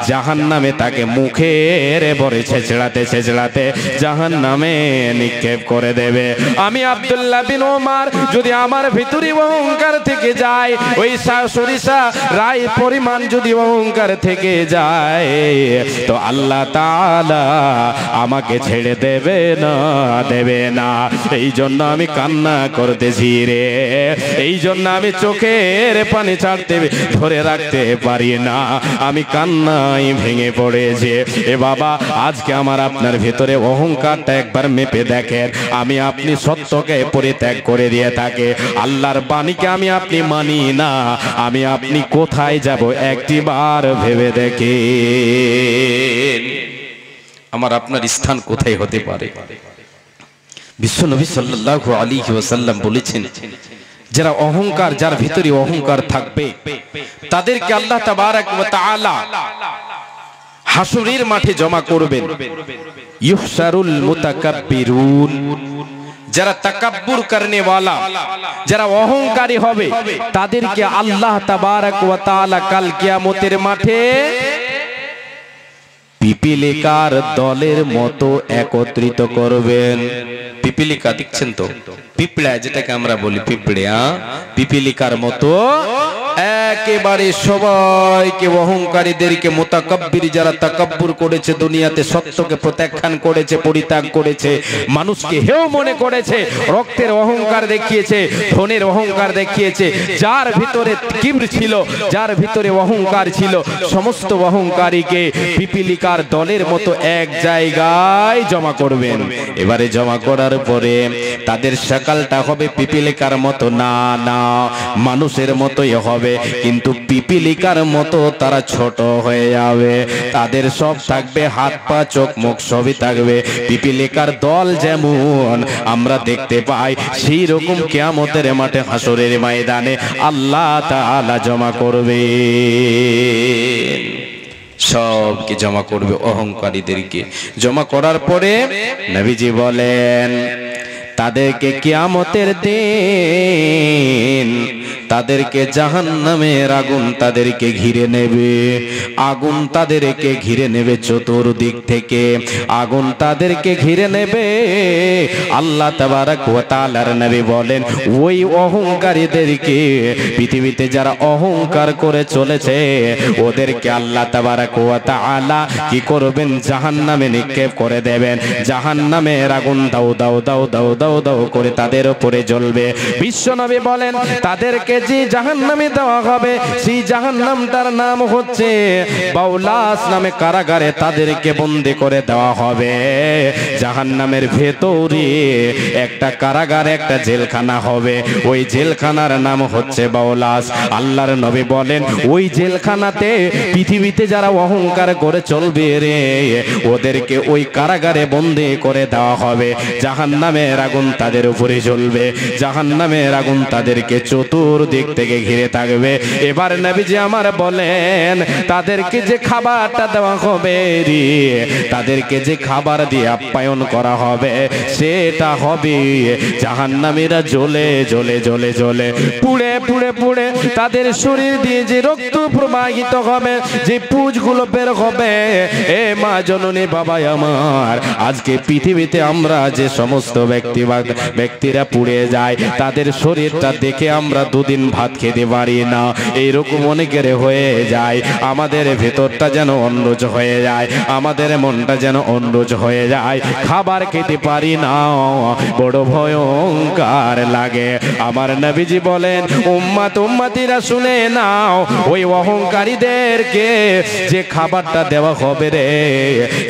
[SPEAKER 1] জাহান্নামে তাকে মুখের পরে ছেঁচড়াতে ছেঁচড়াতে জাহান্নামে নিক্ষেপ করে দেবে। আমি আব্দুল্লাহ বিন ওমর যদি আমার ভিতরে অহংকার থেকে যায়, ওই সরিষা রাই পরিমাণ যদি অহংকার থেকে যায়, তো আল্লাহ তাআলা আমাকে ছেড়ে দেবে না, দেবে না। এই জন্য আমি কান্না করতেছি রে, এই জন্য আমি চোখের পানি ছাড়তে ধরে রাখতে পারি না, আমি কান্নায় ভেঙে পড়েছে। এ বাবা, আজকে আমার আপনার ভিতরে অহংকারটা একবার মেপে দেখেন। আমি আপনি সত্যকে পরিত্যাগ করে দিয়ে থাকে, আল্লাহর বাণীকে আমি আপনি মানি না, আমি আপনি কোথায় যাব একটিবার ভেবে দেখে আমার আপনার স্থান কোথায় হতে পারে। বিশ্বনবী সাল্লাল্লাহু আলাইহি ওয়াসাল্লাম বলেছেন, যারা অহংকার, যার ভিতরে অহংকার থাকবে তাদেরকে আল্লাহ তাবারক ওয়া তাআলা হাসরের মাঠে জমা করবেন। ইহশারুল মুতাকাব্বিরুন, যারা তাকাব্বুর করনে ওয়ালা, যারা অহংকারী হবে তাদেরকে আল্লাহ তাবারক ওয়া তাআলা কাল কিয়ামতের মাঠে পিপিলিকার দলের মতো একত্রিত করবেন। পিপিলিকা দেখছেন তো, পিঁপড়া যেটাকে আমরা বলি পিঁপড়ে, পিপিলিকার মতো একেবারে সবাইকে, অহংকারীদেরকে, মুতাকাব্বির যারা তাকাব্বুর করেছে, দুনিয়াতে সত্যকে প্রত্যাখ্যান করেছে, পরিত্যাগ করেছে, মানুষকে হেয় মনে করেছে, রক্তের অহংকার দেখিয়েছে, ধনের অহংকার দেখিয়েছে, যার ভিতরে কিবর ছিল, যার ভিতরে অহংকার ছিল, সমস্ত অহংকারীকে পিপিলিকার দলের মতো এক জায়গায় জমা করবেন। এবারে জমা করার পরে তাদের সকালটা হবে পিপিলিকার মতো না, না মানুষের মতোই হবে, কিন্তু পিপিলিকার মতো তারা ছোট হয়ে যাবে। তাদের সব থাকবে হাত পা চোখ মুখ সবই থাকবে পিপিলিকার দল যেমন আমরা দেখতে পাই, সেই রকম কিয়ামতের মাঠে হাসরের ময়দানে আল্লাহ তাআলা জমা করবে, সবকে জমা করবে, অহংকারীদেরকে জমা করার পরে নবীজি বলেন তাদেরকে কিয়ামতের দিন তাদেরকে জাহান্নামের আগুন তাদেরকে ঘিরে নেবে, আগুন তাদেরকে ঘিরে নেবে চতুর্দিক থেকে, আগুন তাদেরকে ঘিরে নেবে। আল্লাহ তাবারক ওয়া তাআলার নবী বলেন ওই অহংকারীদেরকে, পৃথিবীতে যারা অহংকার করে চলেছে ওদেরকে আল্লাহ তাবারক ওয়া তাআলা কি করবেন, জাহান্নামে নিক্ষেপ করে দেবেন। জাহান্নামের আগুন দাও দাও দাও দাও দাও দাও করে তাদের উপরে জ্বলবে। বিশ্বনবী বলেন তাদেরকে যে জাহান্নামে দেওয়া হবে সেই জাহান্নামটার নাম হচ্ছে বাউলাস নামে কারাগারে তাদেরকে বন্দী করে দেওয়া হবে। জাহান্নামের ভেতরে একটা কারাগার, একটা জেলখানা হবে, ওই জেলখানার নাম হচ্ছে বাউলাস। আল্লাহর নবী বলেন ওই জেলখানাতে পৃথিবীতে যারা অহংকার করে চলবে রে, ওদেরকে ওই কারাগারে বন্দী করে দেওয়া হবে। জাহান্নামের আগুন তাদের উপরে জ্বলবে, জাহান্নামের আগুন তাদেরকে চতুর্দিক থেকে ঘিরে থাকবে। এবার নবীজি আমার বলেন তাদেরকে যে খাবারটা দেওয়া হবে রে, তাদেরকে যে খাবার দিয়ে আপ্যায়ন করা হবে সেটা হবে জাহান্নামীরা জ্বলে জ্বলে জ্বলে জ্বলে পুড়ে পুড়ে পুড়ে তাদের শরীর দিয়ে যে রক্ত প্রবাহিত হবে, যে পুঁজগুলো বের হবে। এ মা জননী বাবা আমার, আজকে পৃথিবীতে আমরা যে সমস্ত ব্যক্তিরা পুড়ে যায় তাদের শরীরটা দেখে আমরা দুদিন ভাত খেতে পারি না, এইরকম অনেকের হয়ে যায়। আমাদের ভেতরটা যেন অন্যজ হয়ে যায়, আমাদের মনটা যেন অন্যজ হয়ে যায়, খাবার খেতে পারি না, বড় ভয়ঙ্কর লাগে। আমার নবীজি বলেন উম্মত উম্মতিরা শুনে নাও, ওই অহংকারীদেরকে যে খাবারটা দেওয়া হবে রে,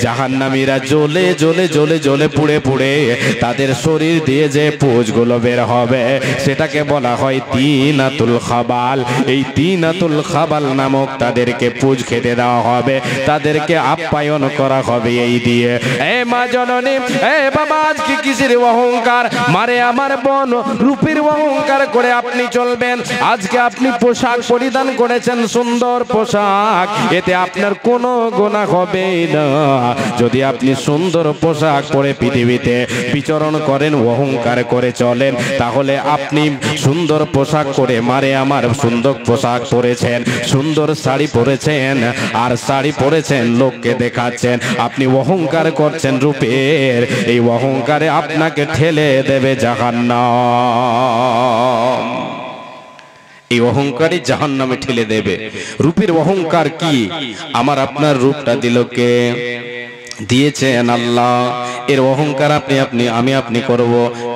[SPEAKER 1] জাহান্নামীরা জ্বলে জ্বলে জ্বলে জ্বলে পুড়ে পুড়ে তাদের শরীর দিয়ে যে পুঁজগুলো বের হবে সেটাকে বলা হয় তিনাতুল খাবাল। এই তিনাতুল খাবাল নামক তাদেরকে পুঁজ খেতে দেওয়া হবে, তাদেরকে আপ্যায়ন করা হবে এই দিয়ে। এ মা জননী, এ বাবা, আজকে কিসের অহংকার? মারে আমার বোন, রূপের অহংকার করে আপনি চলবেন। আজকে আপনি পোশাক পরিধান করেছেন, সুন্দর পোশাক, এতে আপনার কোনো গুনাহ হবে না। যদি আপনি সুন্দর পোশাক পরে পৃথিবীতে বিচরণ করেন, অহংকার করে চলেন, তাহলে আপনি সুন্দর পোশাক করে মারে আমার সুন্দর পোশাক পরেছেন, সুন্দর শাড়ি পরেছেন, আর শাড়ি পরেছেন লোককে দেখাচ্ছেন, আপনি অহংকার করছেন রূপের, এই অহংকারে আপনাকে ঠেলে দেবে জাহান্নাম। এই অহংকারই জাহান্নামে ঠেলে দেবে। রূপের অহংকার কি? আমার আপনার রূপটা দিল কে? দিয়েছেন আল্লাহ। এর অহংকার আমি করব,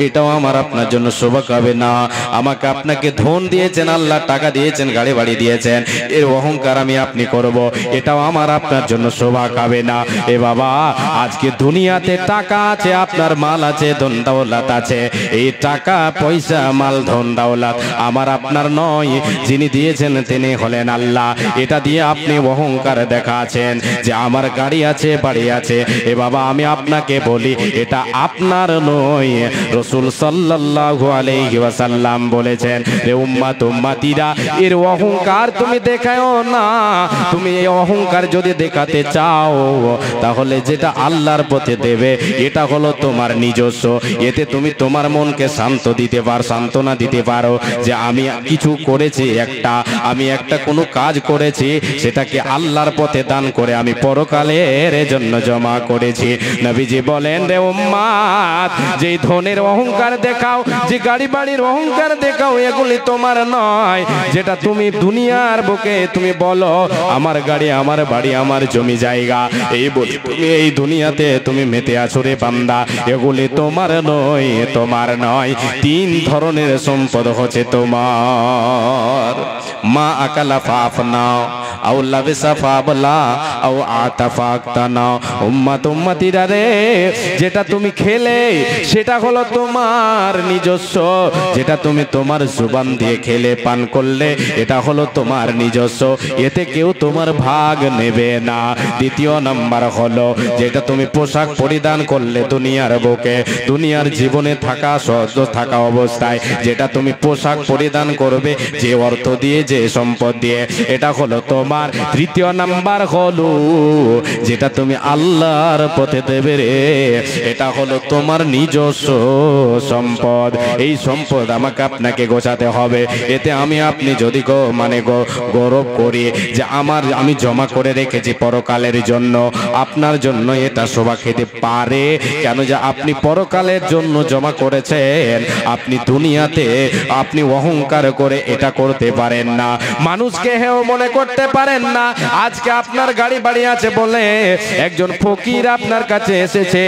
[SPEAKER 1] এটাও আমার আপনার জন্য শোভা হবে না। আমাকে আপনাকে ধন দিয়েছেন আল্লাহ, টাকা দিয়েছেন, গাড়ি বাড়ি দিয়েছেন, এর অহংকার আমি করব, এটাও আমার আপনার জন্য শোভা হবে না। এ বাবা, আজকে দুনিয়াতে টাকা আছে, আপনার মাল আছে, ধন দৌলত আছে, এই টাকা পয়সা মাল ধন দৌলত আমার আপনার নয়, যিনি দিয়েছেন তিনি হলেন আল্লাহ। এটা দিয়ে আপনি অহংকার দেখাচ্ছেন যে আমার গাড়ি আছে, বাড়ি আছে। এ বাবা, আমি আপনাকে বলি এটা আপনার নয়। রাসূল সাল্লাল্লাহু আলাইহি ওয়াসাল্লাম বলেছেন, রে উম্মত উম্মতিরা, এর অহংকার তুমি দেখাও না। তুমি এই অহংকার যদি দেখাতে চাও, তাহলে যেটা আল্লাহর পথে দেবে এটা হলো তোমার নিজস্ব। এতে তুমি তোমার মনকে সান্ত্বনা দিতে পারো যে আমি কিছু করেছি, আমি একটা কোনো কাজ করেছি, সেটাকে আল্লাহর পথে দান করে আমি পরকালের জন্য জমা করেছি। নবীজি বলেন, রে উম্মত, যে ধনের অহংকার দেখাও, যে গাড়ি বাড়ির অহংকার দেখাও, এগুলি তোমার নয়। যেটা তুমি দুনিয়ার বুকে তুমি বলো আমার গাড়ি, আমার বাড়ি, আমার জমি জায়গা, এই বলে তুমি এই দুনিয়াতে তুমি মেতে আছো রে বান্দা, এগুলি তোমার নয়, তোমার নয়। তিন ধরনের সম্পদ হচ্ছে তোমার। মা আকালা ফাফনা, আও লাবিসা ফাবলা, আও আতাফা আক্তানা। উম্মত উম্মতিরা রে, যেটা তুমি খেলে সেটা হলো তোমার নিজস্ব, যেটা তুমি তোমার জুবান দিয়ে খেলে পান করলে এটা হলো তোমার নিজস্ব, এতে কেউ তোমার ভাগ নেবে না। দ্বিতীয় নাম্বার হলো যেটা তুমি পোশাক পরিধান করলে দুনিয়ার বুকে, দুনিয়ার জীবনে থাকা অবস্থায় যেটা তুমি পোশাক পরিধান করবে, যে অর্থ দিয়ে, যে সম্পদ দিয়ে, এটা হলো তোমার। তৃতীয় নাম্বার হলো যেটা তুমি আল্লাহর পথে দেবে রে, এটা হলো তোমার নিজস্ব সম্পদ। এই সম্পদ আমাকে আপনাকে গোছাতে হবে। এতে আপনি যদি গৌরব করি যে আমি জমা করে রেখেছি পরকালের জন্য, আপনার জন্য এটা শোভা খেতে পারে। কেন? যে আপনি পরকালের জন্য জমা করেছেন, আপনি দুনিয়াতে আপনি অহংকার করে এটা করতে পারেন না, মানুষকে হেও মনে করতে পারেন না। আজকে আপনার গাড়ি বাড়ি আছে বলে একজন ফকির আপনার কাছে এসেছে,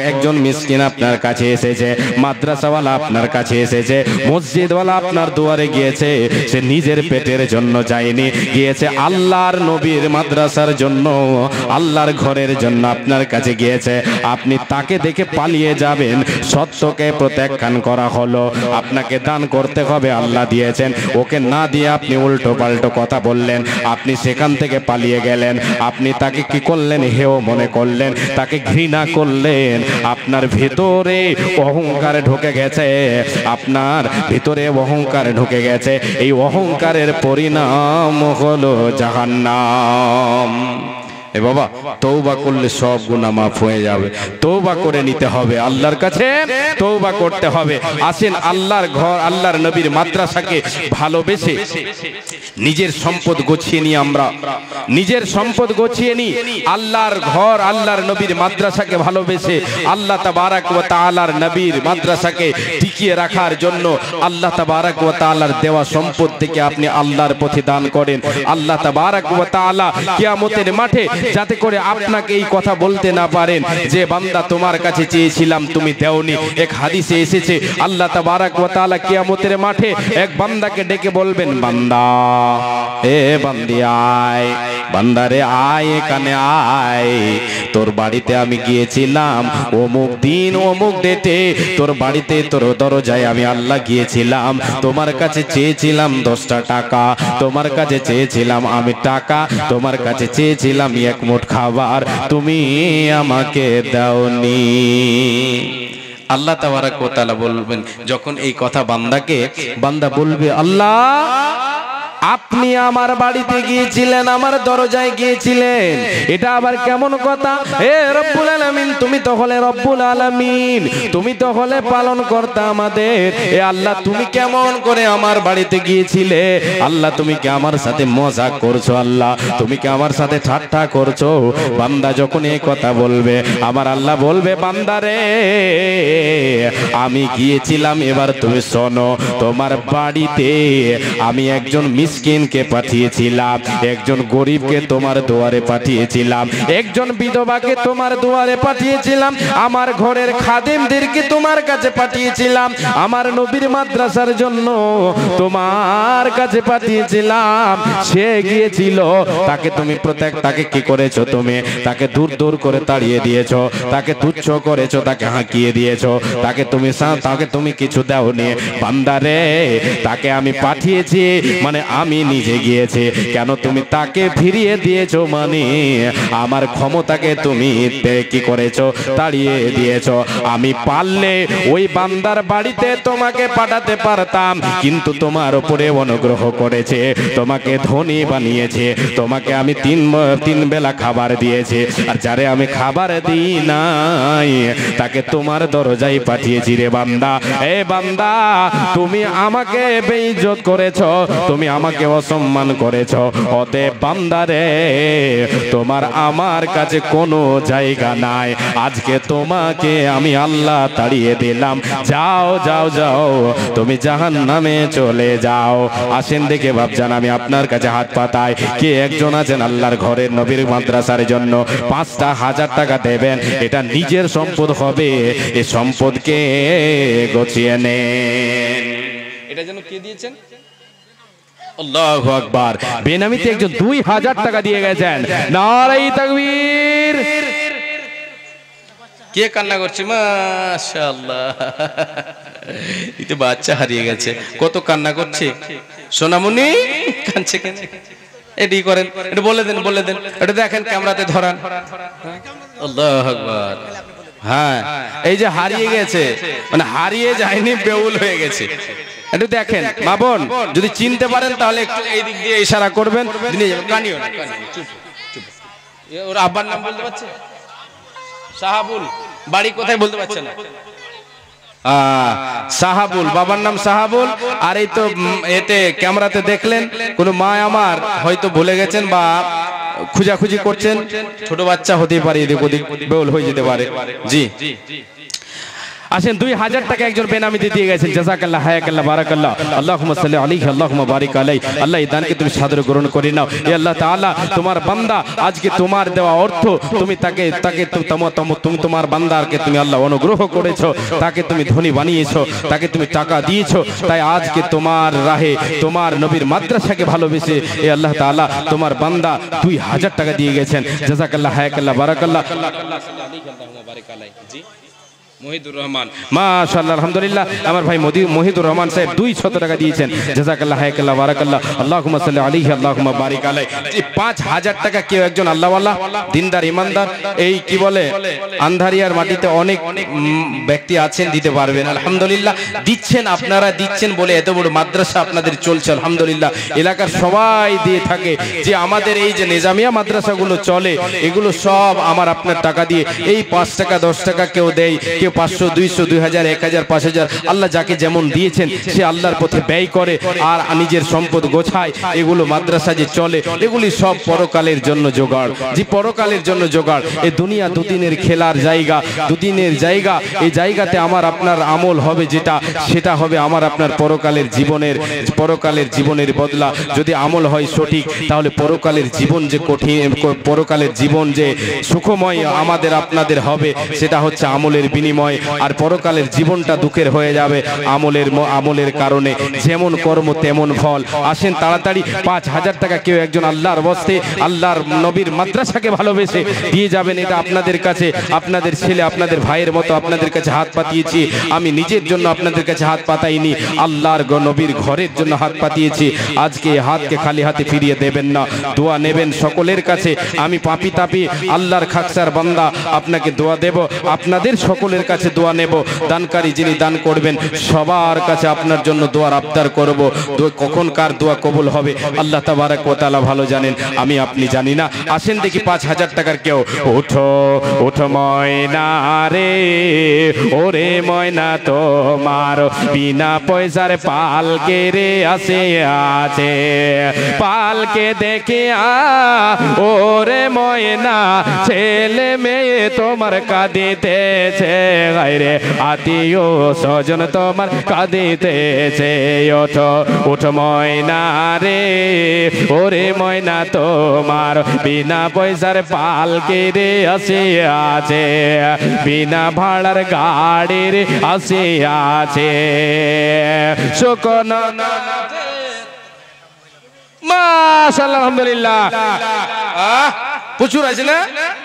[SPEAKER 1] একজন মিসকিন আপনার কাছে এসেছে, মাদ্রাসাওয়ালা আপনার কাছে এসেছে, মসজিদওয়ালা আপনার দুয়ারে গিয়েছে, সে নিজের পেটের জন্য যায়নি, গিয়েছে আল্লাহর নবীর মাদ্রাসার জন্য, আল্লাহর ঘরের জন্য আপনার কাছে গিয়েছে। আপনি তাকে দেখে পালিয়ে যাবেন, সত্যকে প্রত্যাখ্যান করা হলো, আপনাকে দান করতে হবে, আল্লাহ দিয়েছেন, ওকে না দিয়ে আপনি উল্টো পাল্টো কথা বললেন, আপনি সেখান থেকে পালিয়ে গেলেন। আপনি তাকে কি করলেন? হেও মনে করলেন, তাকে ঘৃণা করলেন। আপনার ভিতরে অহংকার ঢুকে গেছে, আপনার ভিতরে অহংকার ঢুকে গেছে। এই অহংকারের পরিণাম হলো জাহান্নাম। এ বাবা, তওবা করলে সব গুনাহ মাফ হয়ে যাবে। তওবা করে নিতে হবে, আল্লাহর কাছে তওবা করতে হবে। আসেন আল্লাহর ঘর, আল্লাহর নবীর মাদ্রাসাকে ভালোবেসে নিজের সম্পদ গুছিয়ে নিই, আমরা নিজের সম্পদ গুছিয়ে নিই। আল্লাহর ঘর, আল্লাহর নবীর মাদ্রাসাকে ভালোবেসে আল্লাহ তাবারাক ওয়া তাআলার নবীর মাদ্রাসাকে টিকিয়ে রাখার জন্য আল্লাহ তাবারাক ওয়া তাআলার দেওয়া সম্পদ থেকে আপনি আল্লাহর পথে দান করেন। আল্লাহ তাবারাক ওয়া তাআলা কিয়ামতের মাঠে যাতে করে আপনাকে এই কথা বলতে না পারেন যে বান্দা তোমার কাছে চেয়েছিলাম তুমি দেওনি। এক হাদিসে এসেছে আল্লাহ তাবারাক ওয়া তাআলা কিয়ামতের মাঠে এক বান্দাকে ডেকে বলবেন, বান্দা, এ বান্দি আয়, বান্দারে আয়, এখানে আয়, তোর বাড়িতে আমি গিয়েছিলাম অমুক দিন অমুক ডেটে, তোর বাড়িতে তোর দরজায় আমি আল্লাহ গিয়েছিলাম, তোমার কাছে চেয়েছিলাম 10টা টাকা, তোমার কাছে চেয়েছিলাম আমি টাকা, তোমার কাছে চেয়েছিলাম এক মুঠ খাবার, তুমি আমাকে দাওনি। আল্লাহ তাবারাক ওয়া তাআলা বলবেন, যখন এই কথা বান্দা বলবে, আল্লাহ আপনি আমার বাড়িতে গিয়েছিলেন, আমার দরজায় গিয়েছিলেন, এটা আবার কেমন কথা? হে রব্বুল আলামিন, তুমি তো হলে রব্বুল আলামিন, তুমি তো হলে পালন কর্তা আমাদের। এ আল্লাহ, তুমি কেমন করে আমার বাড়িতে গিয়েছিলে? আল্লাহ, তুমি কি আমার সাথে মজা করছো? আল্লাহ, তুমি কি আমার সাথে ঠাট্টা করছো? বান্দা যখন এই কথা বলবে, আমার আল্লাহ বলবে, বান্দারে আমি গিয়েছিলাম, এবার তুমি শোনো, তোমার বাড়িতে আমি একজন মিসকিনকে পাঠিয়েছিলাম, একজন গরিবকে তোমার দুয়ারে পাঠিয়েছিলাম, একজন বিধবাকে তোমার দুয়ারে পাঠিয়েছিলাম, আমার ঘরের খাদেমদেরকে তোমার কাছে পাঠিয়েছিলাম, আমার নবীর মাদ্রাসার জন্য তোমার কাছে পাঠিয়েছিলাম। সে গিয়েছিল, তাকে তুমি তাকে কি করেছো? তুমি তাকে দূর দূর করে তাড়িয়ে দিয়েছো, তাকে তুচ্ছ করেছো, তাকে হাঁকিয়ে দিয়েছো, তাকে তুমি কিছু দাওনি। বান্দারে, তাকে আমি পাঠিয়েছি, মানে আমি নিজে গিয়েছি। কেন তুমি তাকে ফিরিয়ে দিয়েছো? মানে আমার ক্ষমতাকে তুমি কি করেছো? তাড়িয়ে দিয়েছো। আমি পারলে ওই বান্দার বাড়িতে তোমাকে পাঠাতে পারতাম, কিন্তু তোমার উপরে অনুগ্রহ করেছে, তোমাকে ধনী বানিয়েছে, তোমাকে আমি তিন বেলা খাবার দিয়েছি, আর যারে আমি খাবার দিই নাই তাকে তোমার দরজায় পাঠিয়েছি রে বান্দা। এ বান্দা, তুমি আমাকে বেইজ্জত করেছো, তুমি আমাকে অসম্মান করেছো, অতএব বান্দারে তোমার আমার কাছে কোনো জায়গা নাই। আজকে তোমাকে আমি আল্লাহ তাড়িয়ে দিলাম, যাও যাও যাও, তুমি জাহান্নামে চলে যাও। আসেন দেখে বাপজান, আমি আপনার কাছে হাত পাতাই, কে একজন আছেন আল্লাহর ঘরের নবীর মাদ্রাসার জন্য 5,000 টাকা দেবেন? এটা নিজের সম্পদ হবে, এই সম্পদকে গছিয়ে নেন। এটা যেন কে দিয়েছেন? আল্লাহু আকবার। বেনামিতে একজন 2,000 টাকা দিয়ে গেছেন। নারায়ে তাকবীর। কে কান্না করছে? মাশাআল্লাহ, এই তো বাচ্চা হারিয়ে গেছে। কত কান্না করছে সোনামণি, কাঁদছে কেন? এটি করেন, এটা বলে দেন, বলে দেন, এটা দেখেন ক্যামেরাতে ধরান। আল্লাহু আকবার। হ্যাঁ, এই যে হারিয়ে গেছে, মানে হারিয়ে যায়নি, বেউল হয়ে গেছে। একটু দেখেন মা বোন, যদি চিনতে পারেন তাহলে একটু এই দিক দিয়ে ইশারা করবেন। কানিও না, চুপ চুপ। ওর আব্বার নাম বলতে পারছে? সাহাবুল। বাড়ি কোথায় বলতে পারছে না? সাহাবুল, বাবার নাম সাহাবুল। আর এই তো এতে ক্যামেরাতে দেখলেন কোন মা আমার হয়তো ভুলে গেছেন বা খুঁজাখুঁজি করছেন, ছোট বাচ্চা হতে পারে, এদিক ওদিক বেউল হয়ে যেতে পারে। জি, আসেন 2,000 টাকা একজন বেনামিতে দিয়ে গেছেন। জাযাকাল্লাহ, হায়াকাল্লাহ, বারাকাল্লাহ, আল্লাহুম্মা সাল্লি আলাইহি, আল্লাহুম্মা বারিক আলাইহি। আল্লাহ এই দানকে তুমি সাদরে গ্রহণ করে নাও। হে আল্লাহ তাআলা, তোমার বান্দা আজকে তোমার দেওয়া অর্থ তুমি তুমি তোমার বান্দাকে তুমি আল্লাহ অনুগ্রহ করেছো, তাকে তুমি ধনী বানিয়েছো, তাকে তুমি টাকা দিয়েছো, তাই আজকে তোমার রাহে তোমার নবীর মাদ্রাসাকে ভালোবেসে হে আল্লাহ তাআলা তোমার বান্দা 2,000 টাকা দিয়ে গেছেন। জাযাকাল্লাহ, হায়াকাল্লাহ, বারাকাল্লাহ, আল্লাহুম্মা সাল্লি আলাইহি, আল্লাহুম্মা বারিক আলাইহি। জি, মহিদুর রহমান, মাশাআল্লাহ, আলহামদুলিল্লাহ। আমার ভাই মহিদুর রহমান সাহেব 200 টাকা দিয়েছেন। জাযাকাল্লাহ, হায়াকাল্লাহ, বারাকাল্লাহ, আল্লাহুম্মা সাল্লি আলাইহি, আল্লাহুম্মা বারিক আলাইহি। 5,000 টাকা কেউ একজন আল্লাহওয়ালা, দিনদার, ইমানদার, এই কি বলে আন্ধারিয়ার মাটিতে অনেক ব্যক্তি আছেন, দিতে পারবেন। আলহামদুলিল্লাহ, দিচ্ছেন, আপনারা দিচ্ছেন বলে এত বড় মাদ্রাসা আপনাদের চলছে। আলহামদুলিল্লাহ, এলাকার সবাই দিয়ে থাকে যে আমাদের এই যে নিজামিয়া মাদ্রাসাগুলো চলে, এগুলো সব আমার আপনার টাকা দিয়ে, এই 5 টাকা 10 টাকা কেউ দেয়, কেউ 500, 200, 2000, 1000, 5000, আল্লাহ যাকে যেমন দিয়েছেন সে আল্লাহর পথে ব্যয় করে আর নিজের সম্পদ গোছায়। এগুলো মাদ্রাসা যে চলে, এগুলি সব পরকালের জন্য জোগাড়। যে পরকালের জন্য জোগাড়। এই দুনিয়া দুদিনের খেলার জায়গা, দুদিনের জায়গা। এই জায়গাতে আমার আপনার আমল হবে যেটা, সেটা হবে আমার আপনার পরকালের জীবনের বদলা। যদি আমল হয় সঠিক, তাহলে পরকালের জীবন যে কঠিন, পরকালের জীবন যে সুখময় আমাদের আপনাদের হবে, সেটা হচ্ছে আমলের বিনিময়। আর পরকালের জীবনটা দুঃখের হয়ে যাবে আমলের কারণে। যেমন কর্ম তেমন ফল। আসেন তাড়াতাড়ি 5,000 টাকা কেউ একজন আল্লাহর বস্তে আল্লাহর নবীর মাদ্রাসাকে ভালোবেসে দিয়ে যাবেন। এটা আপনাদের কাছে, আপনাদের ছেলে, আপনাদের ভাইয়ের মতো আপনাদের কাছে হাত পাতিয়েছি। আমি নিজের জন্য আপনাদের কাছে হাত পাতাইনি, আল্লাহর নবীর ঘরের জন্য হাত পাতিয়েছি। আজকে হাতকে খালি হাতে ফিরিয়ে দেবেন না, দোয়া নেবেন সকলের কাছে। আমি পাপি তাপি আল্লাহর খাকসার বান্দা, আপনাকে দোয়া দেব। আপনাদের সকলের কাছে দোয়া নেব, দানকারী যিনি দান করবেন সবার কাছে আপনার জন্য দোয়ার আবদার করব। কখন কার দোয়া কবুল হবে আল্লাহ তাবারক ওয়া তাআলা ভালো জানেন, আমি আপনি জানি না। আসেন দেখি 5000 টাকার কেউ। ওঠো ওঠো ময়না রে, ওরে ময়না তোমার বিনা পয়সার পালকে রে আসে আছে, পালকে দেখে ওরে ময়না ছেলে মেয়ে তোমার কাঁদিতেছে, রে আত্মীয় স্বজন তোমার কাঁদিতেছে। ওঠো ওঠো ময়না রে, ওরে ময়না তোমার বিনা পয়সার পালকে রে আসে আছে, বিনা ভাড়ার গাড়ির আসে আছে। শুকনা মাশাআল্লাহ আলহামদুলিল্লাহ। প্রচুর আছে না,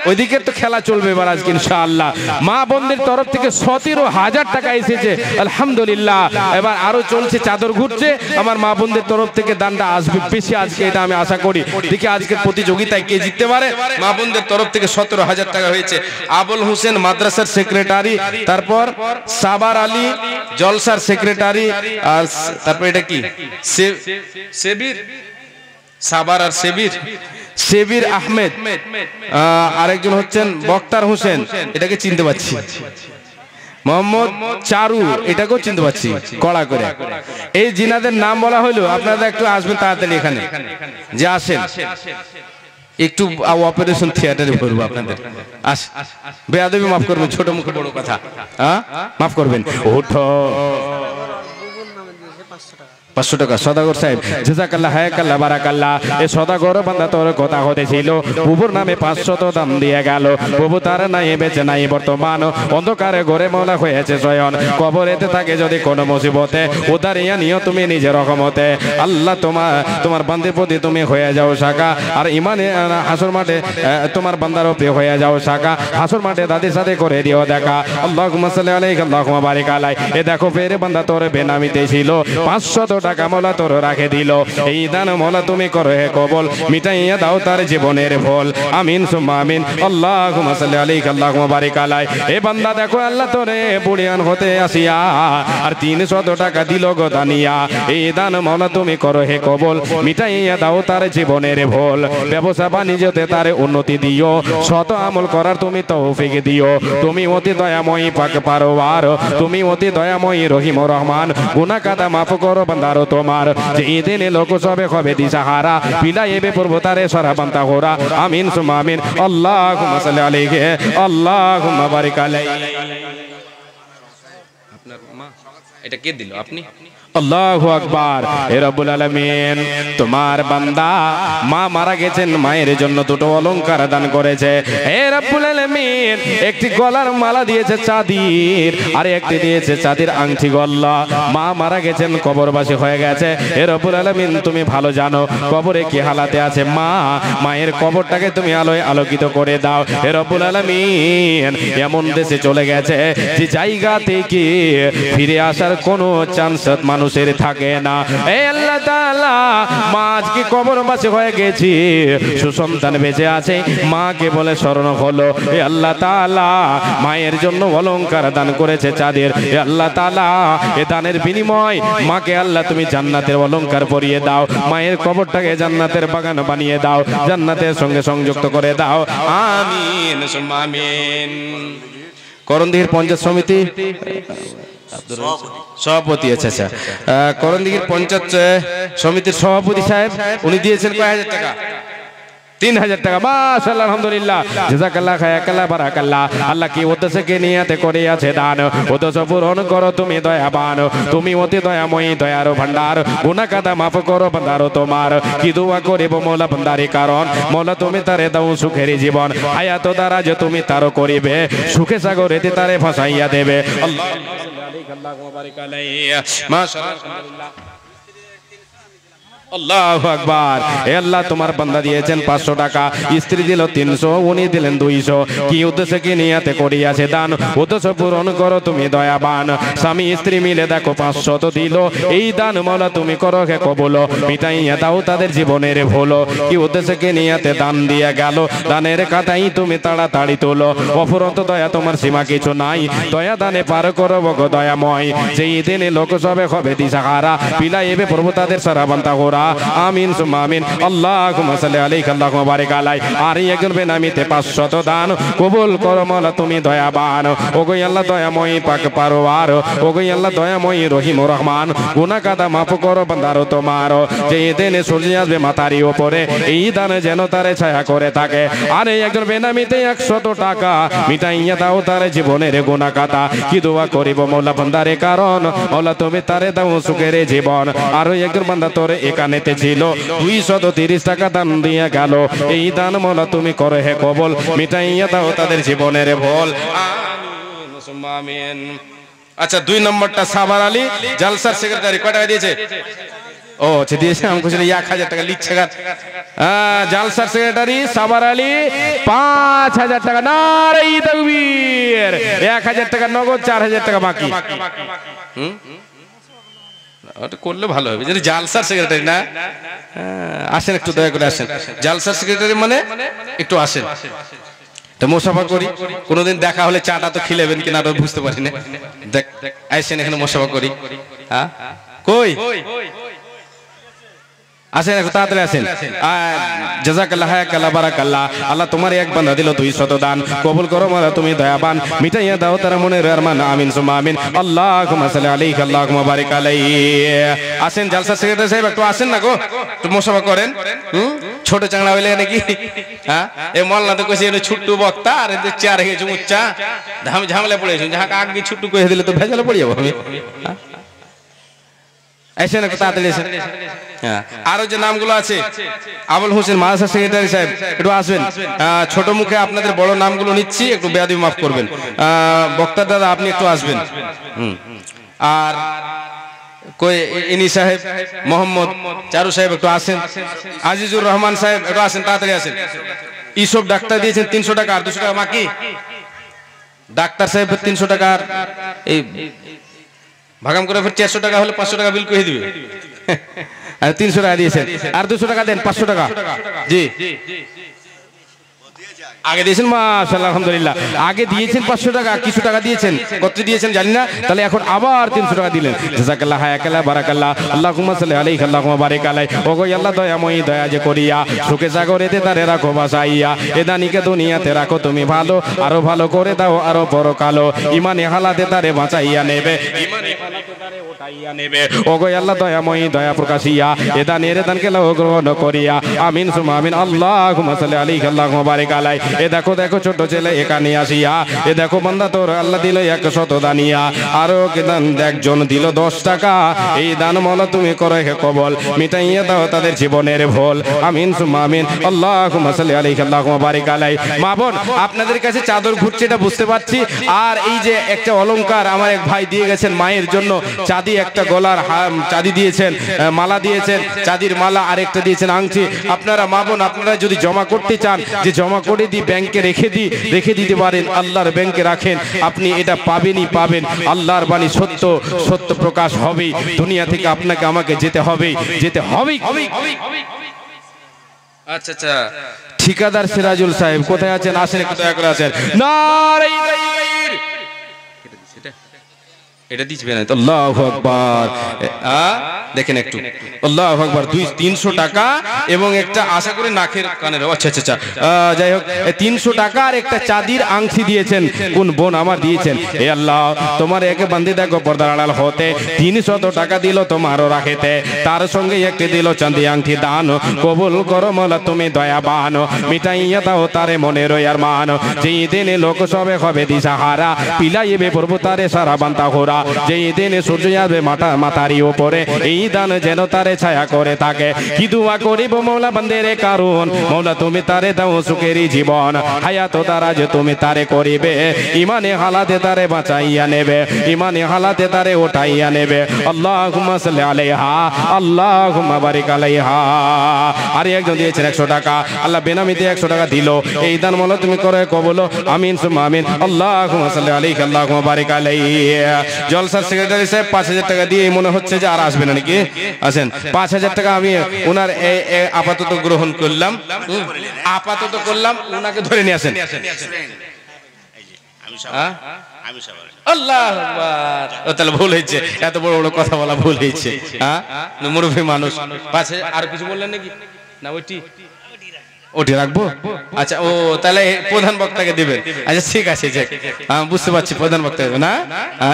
[SPEAKER 1] ওইদিকে তো খেলা চলবে এবার আজকে ইনশাআল্লাহ। মা বোনদের তরফ থেকে 17,000 টাকা এসেছে আলহামদুলিল্লাহ। এবার আরো চলছে, চাদর ঘুরছে, আমার মা বোনদের তরফ থেকে দানটা আসবে বেশি আজকে, এটা আমি আশা করি। দেখি আজকের প্রতিযোগিতায় কে জিততে পারে। মা বোনদের তরফ থেকে 17,000 টাকা হয়েছে। আবুল হোসেন মাদ্রাসার সেক্রেটারি, তারপর সাবার আলী জলসার সেক্রেটারি, আর তারপর এটা কি সেবির, সাবার আর সেবির, সেবির আহমেদ, আরেকজন হচ্ছেন বক্তার হোসেন, এটাকে চিনতে পারছি। মোহাম্মদ চারু, এটাকেও চিনতে পারছি কড়া করে। এই জিনাদের নাম বলা হইলো, আপনারা একটু আসবেন তাড়াতাড়ি এখানে, যে আসেন একটু অপারেশন থিয়েটারে ভরবো আপনাদের। আস বেয়াদবি মাফ করবেন, ছোট মুখে বড় কথা, মাফ করবেন। ওঠো 500 টাকা সদাগর সাহেব, জাযাকাল্লাহ হায়াকাল্লাহ বারাকাল্লাহ। এই সদাগর বান্দা তোর কথা হতেছিল, বুবুর নামে 500 দাম দিয়ে গেল। বুবু তার নাই বেঁচে নাই বর্তমান, অন্ধকারে ঘরে মৌলা হয়েছে শয়ন। কবরেতে থাকে যদি কোনো মুসিবতে, উদারিয়া নিও তুমি নিজের রকমতে। আল্লাহ তোমার বান্দির প্রতি তুমি হয়ে যাও শাখা, আর ইমানে হাসর মাঠে তোমার বান্দার উপরে হয়ে যাও শাখা। হাসর মাঠে দাদির সাথে করে দিও দেখা। আল্লাহুম্মা সাল্লি আলাইহি আল্লাহুম্মা বারিক আলাই। এ দেখো ফেরে বান্দা তোর বেনামিতে ছিল, 500 টাকা মোলা তোর রাখে দিল। এই দান মোলা তুমি করো হে কবল, মিটাইয়া দাও তার জীবনের ভুল। আমিন সুম্মা আমিন। আল্লাহুম্মা সাল্লি আলাইহি আল্লাহুম্মা বারিক আলাই। এ বান্দা দেখো আল্লাহ তোরে বুড়িয়ান হতে আসিয়া আর 300 টাকা দিল গো দানিয়া। এই দান মোলা তুমি করো হে কবল, মিটাইয়া দাও তার জীবনের ভুল। ব্যবসা বাণিজ্যতে তার উন্নতি দিও, শত আমল করার তুমি তৌফিক দিও। তুমি অতি দয়াময়ী পাক পারওয়ার, তুমি অতি দয়াময়ী রহিম রহমান। গুনাহ কাদা মাফ করো বান্দারো তোমার, যে দিনে লোক সবে হবে দিশাহারা। বিলাইবে পূর্বতারে সারা বান্তা হোরা। আমিন সুম্মা আমিন। আল্লাহুম্মা সাল্লি আলাইহি আল্লাহুম্মা বারিক আলাইহি। আপনার মা এটা কে দিল? আপনি? আল্লাহু আকবার। হে রব্বুল আলামিন, তোমার বান্দা মা মারা গেছেন, মায়ের জন্য দুটো অলংকার দান করেছে। হে রব্বুল আলামিন, একটি গলার মালা দিয়েছে চাঁদির, আর একটি দিয়েছে চাঁদির আংটি গল্লা। মা মারা গেছেন, কবরবাসী হয়ে গেছে। হে রব্বুল আলামিন, তুমি ভালো জানো কবরে কি হালাতে আছে। মায়ের কবরটাকে তুমি আলোয় আলোকিত করে দাও। হে রব্বুল আলামিন, এমন দেশে চলে গেছে যে জায়গা থেকে ফিরে আসার কোনো চান্স মানুষের থাকে না। এই আল্লাহ তাআলা, মা আজকে কবরবাসী হয়ে গেছি, সুসন্তান বেঁচে আছে, মাকে বলে স্মরণ হলো। এই আল্লাহ তাআলা মায়ের জন্য অলংকার দান করেছে চাঁদের। এই আল্লাহ তাআলা, এ দানের বিনিময় মাকে আল্লাহ তুমি জান্নাতের অলংকার পরিয়ে দাও। মায়ের কবরটাকে জান্নাতের বাগান বানিয়ে দাও, জান্নাতের সঙ্গে সংযুক্ত করে দাও। আমিন সুম্মা আমিন। করণদিঘির পঞ্চায়েত সমিতি সভাপতি, আচ্ছা করণদিঘির পঞ্চায়েত সমিতির সভাপতি সাহেব, উনি দিয়েছেন কয় হাজার টাকা? 3000 টাকা। মাশাআল্লাহ আলহামদুলিল্লাহ। জাযাকাল্লাহ খায়রাকাল্লাহ বারাকাল্লাহ। আল্লাহ কি উদ্দেশ্যে কে নিয়াতে করে আছে দান, উদ্দেশ্য পূরণ করো তুমি দয়াবান। তুমি অতি দয়াময়ী, দয়ার ভান্ডার। গুনাহ কাদা মাফ করো বান্দারো তোমার। কি দোয়া করিব মওলা বান্দারি কারণ, মওলা তুমি তারে দাও সুখের জীবন। হায়াত দারাজ তুমি তার করিবে, সুখে সাগরেতে তারে ভাসাইয়া দেবে। আল্লাহুম্মা সাল্লি আলাইহি আল্লাহুম্মা বারিক আলাইহি। মাশাআল্লাহ আলহামদুলিল্লাহ। আল্লাহু আকবার। হে আল্লাহ, তোমার বান্দা দিয়েছেন 500 টাকা, স্ত্রী দিল 300, উনি দিলেন 200। কি উদ্দেশ্যে কি নিয়াতে করিয়াছে দান, উদ্দেশ্য পূরণ করো তুমি দয়াবান। স্বামী স্ত্রী মিলে দেখো 500 তো দিল, এই দান মাওলা তুমি করো হে কবুল, মিটাইয়া দাও তাদের জীবনের ভুল। কি উদ্দেশ্যে কি নিয়াতে দান দিয়ে গেল, দানের খাতাই তুমি তাড়াতাড়ি তোলো। অফুরন্ত দয়া তোমার সীমা কিছু নাই, দয়া দানে পার করো গো দয়াময়। যেই দিনে লোক সবে হবে দিশাহারা, পিলাইবে প্রভু তাদের সারা বান্তা হোরা। আমিন সুম্মা আমিন। আল্লাহুম্মা সাল্লি আলাইকা আল্লাহুম্মা বারিক আলাই। আর একজন বেনামিতে 500 দান কবুল করো মাওলা তুমি দয়াবান। ওগো আল্লাহ দয়াময় পাক পারওয়ার, ওগো আল্লাহ দয়াময় রহিম ও রহমান, গুনাহ কাদা মাফ করো বান্দারো তোমার। যেই দিনে সূর্য আসবে মাথার উপরে, এই দান যেন তারে ছায়া করে থাকে। আর একজন বেনামিতে 100 টাকা, মিটাইয়া দাও তার জীবনের গুনাহ কাদা। কি দোয়া করিব মাওলা বান্দারে, কারণ মাওলা তুমি তারে দাও সুখের জীবন। আর একজন বান্দা তোরে একানেতে ছিল 230 টাকা দান দিয়া গেল, এই দান মাওলা তুমি করো হে কবুল, মিটাইয়া দাও তাদের জীবনের ভুল। আমিন সুম্মা আমিন। আচ্ছা, 2 নম্বরটা সাবার আলী জালসার সেক্রেটারি, কয় টাকা দিয়েছে? ও আচ্ছা দিয়েছে, আমি কইছিল 1000 টাকা লিখছে গা। জালসার সেক্রেটারি সাবার আলী 5000 টাকা। নারে তাকবীর। 1000 টাকা নগদ, 4000 টাকা বাকি। ওটা করলে ভালো হবে। যদি জালসার সেক্রেটারি না, আসেন একটু দয়া করে আসেন। জালসার সেক্রেটারি মানে একটু আসেন, তো মোসাফা করি। কোনোদিন দেখা হলে চাটা তো খিলেবেন কিনা আরো বুঝতে পারি না। দেখ আসেন এখানে মোসাফা করি। হ্যাঁ কই আসেন, একটু তাড়াতাড়ি আসেন। জাযাকাল্লাহ হায়াকাল্লাহ বারাকাল্লাহ। আল্লাহ তোমার এক বান্দা দিল 200 দান, কবুল করো মাওলা তুমি দয়াবান, মিটাইয়া দাও তার মনের আরমান। আমিন সুম্মা আমিন। আল্লাহুম্মা সাল্লি আলাইকা আল্লাহুম্মা বারিক আলাইহি। আসেন জালসা সেক্রেটারি সাহেব, একটু আসেন না গো, একটু মোসাফা করেন। ছোট চাংড়া হইলে নাকি? হ্যাঁ, এই মোল্লা তো কইছে এনে ছোট্ট বক্তা, আর এদের চেয়ার হয়ে গেছে উচ্চা, ঝামেলা পড়েছে। যাহাকে আগে ছোট্ট কইে দিলে তো ভেজালে পড়ে যাবো আমি। এসেন একটু তাড়াতাড়ি এসেন। হ্যাঁ, আরো যে নামগুলো আছে, আবুল হোসেন মাদ্রাসা সেক্রেটারি সাহেব একটু আসবেন। ছোট মুখে আপনাদের বড় নামগুলো নিচ্ছি, একটু বেয়াদবি মাফ করবেন। বক্তা দাদা আপনি একটু আসবেন। আর কই ইনি সাহেব, মোহাম্মদ চারু সাহেব একটু আসেন। আজিজুর রহমান সাহেব একটু আসেন, তাড়াতাড়ি আসেন। ইসব ডাক্তার দিয়েছেন 300 টাকা, আর 200 টাকা বাকি। ডাক্তার সাহেব 300 টাকা, এই ভাগাম করে ফের 400 টাকা হলে 500 টাকা বিল করে দিবে। আর 300 টাকা দিয়েছেন, আর 200 টাকা দেন, 500 টাকা। জি আগে দিয়েছেন, মাশাআল্লাহ আলহামদুলিল্লাহ। আগে দিয়েছেন 500 টাকা, কিছু টাকা দিয়েছেন, কত দিয়েছেন জানি না, তাহলে এখন আবার 300 টাকা দিলেন। জাযাকাল্লাহ হায়াকাল্লাহ বারাকাল্লাহ। আল্লাহুম্মা সাল্লি আলাইহি আল্লাহুম্মা বারিক আলাইহি। ওগো আল্লাহ দয়াময়ী, দয়া যে করিয়া সুখে সাগরেতে তারে রাখো বাসাইয়া, এদানিকে দুনিয়াতে রাখো তুমি ভালো, আরো ভালো করে দাও আরো পরকালো, ইমানে হালাতে তারে বাঁচাইয়া নেবে, ইমানে হালাতে তারে ওঠাইয়া নেবে। ওগো আল্লাহ দয়াময়ী, দয়া প্রকাশিয়া এদানের এদানকে লাও গ্রহণ করিয়া। আমিন সুম্মা আমিন। আল্লাহুম্মা সাল্লি আলাইহি আল্লাহুম্মা বারিক আলাইহি। এ দেখো দেখো ছোট ছেলে এখানে আসিয়া, এ দেখো বান্দা তোর আল্লাহ দিল 100 দানিয়া, আরো দান একজন দিল 10 টাকা। এই দান মাওলা তুমি করো হে কবুল, মিটাইয়া দাও তাদের জীবনের ভুল। আমিন সুম্মা আমিন। আল্লাহুম্মা সাল্লি আলাইহি আল্লাহুম্মা বারিক আলাইহি। মা বোন, আপনাদের কাছে চাদর ঘুরছে এটা বুঝতে পারছি। আর এই যে একটা অলংকার আমার এক ভাই দিয়ে গেছেন মায়ের জন্য, চাঁদি একটা গলার চাঁদি দিয়েছেন, মালা দিয়েছেন, চাঁদির মালা, আরেকটা দিয়েছেন আংটি। আপনারা মা বোন, আপনারা যদি জমা করতে চান, যে জমা করে দিই ব্যাংকে রেখে দিতে পারেন, আল্লাহর ব্যাংকে রাখেন, আপনি এটা পাবেনই পাবেন। আল্লাহর বাণী সত্য, সত্য প্রকাশ হবে। দুনিয়া থেকে আপনাকে আমাকে যেতে হবে। আচ্ছা আচ্ছা, ঠিকাদার সিরাজুল সাহেব কোথায় আছেন? আসেন একটু দয়া করে আসেন। নারে তাকবীর। এটা দিবেন না তো? আল্লাহু আকবার। দেখেন একটু, আল্লাহু আকবার। 300 টাকা এবং একটা আশা করি নাকের কানের, আচ্ছা আচ্ছা আচ্ছা, যাই হোক 300 টাকা আর একটা চাঁদির আংটি দিয়েছেন। কোন বোন আমার দিয়েছেন? হে আল্লাহ, তোমার একে বান্দি দেখো পর্দার আড়াল হতে 300 টাকা দিল তোমারও রাখেতে, তার সঙ্গে একটি দিল চাঁদি আংটি দান। কবুল করো মাওলা তুমি দয়াবান, মিটাইয়া দাও তারে মনের আরমান। যেই দিনে লোক সবে হবে দিশাহারা, পিলাইবে প্রভু তারে সারা বান্তা হোরা। যেই দিন সূর্য আসবে মাথারই উপরে এই দান যেন তারে ছায়া করে থাকে। কি দোয়া করিব মৌলা বান্দের কারণ মৌলা তুমি তারে দাও সুখেরই জীবন হায়াত তারা যে তুমি তারে করিবে ইমানে হালাতে তারে বাঁচাইয়া নেবে ইমানে হালাতে তারে উঠাইয়া নেবে। আল্লাহুম্মা সাল্লি আলাইহা আল্লাহুম্মা বারিক আলাইহা। আর একজন দিয়েছেন 100 টাকা, আল্লাহ বেনামিতে 100 টাকা দিল, এই দান মৌলা তুমি করে কবুল আমিন সুম্মা আমিন। আল্লাহুম্মা সাল্লি আলাইহি আল্লাহুম্মা বারিক আলাইহি। জলসার সেক্রেটারি সাহেব 5000 টাকা দিয়ে মনে হচ্ছে যে আর আসবে না নাকি? আসেন 5000 টাকা আমি ওনার আপাতত গ্রহণ করলাম, আপাতত করলাম, ওনাকে ধরে নিয়ে আসেন। আল্লাহ আকবার। ও তাহলে ভুল হয়েছে, এত বড় বড় কথা বলা ভুল হয়েছে। হ্যাঁ মুরব্বী মানুষ। পাশে আর কিছু বললেন নাকি? না ওটি রাখবো। আচ্ছা ও তাহলে প্রধান বক্তাকে দিবেন। আচ্ছা ঠিক আছে, বুঝতে পারছি প্রধান বক্তা না,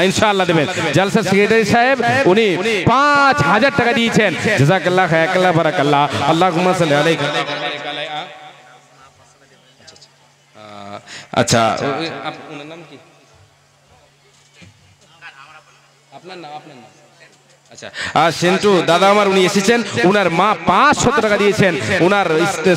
[SPEAKER 1] ইনশাআল্লাহ দেবেন। জলসা সেক্রেটারি সাহেব উনি 5000 টাকা দিয়েছেন। জাযাকাল্লাহ খায়রাকাল্লাহ বারাকাল্লাহ। আল্লাহুম্মা সাল্লি আলাইহি। আচ্ছা আপনার নাম কি? আপনার নাম আচ্ছা সেন্টু দাদা আমার, উনি এসেছেন, উনার মা 500 টাকা দিয়েছেন উনার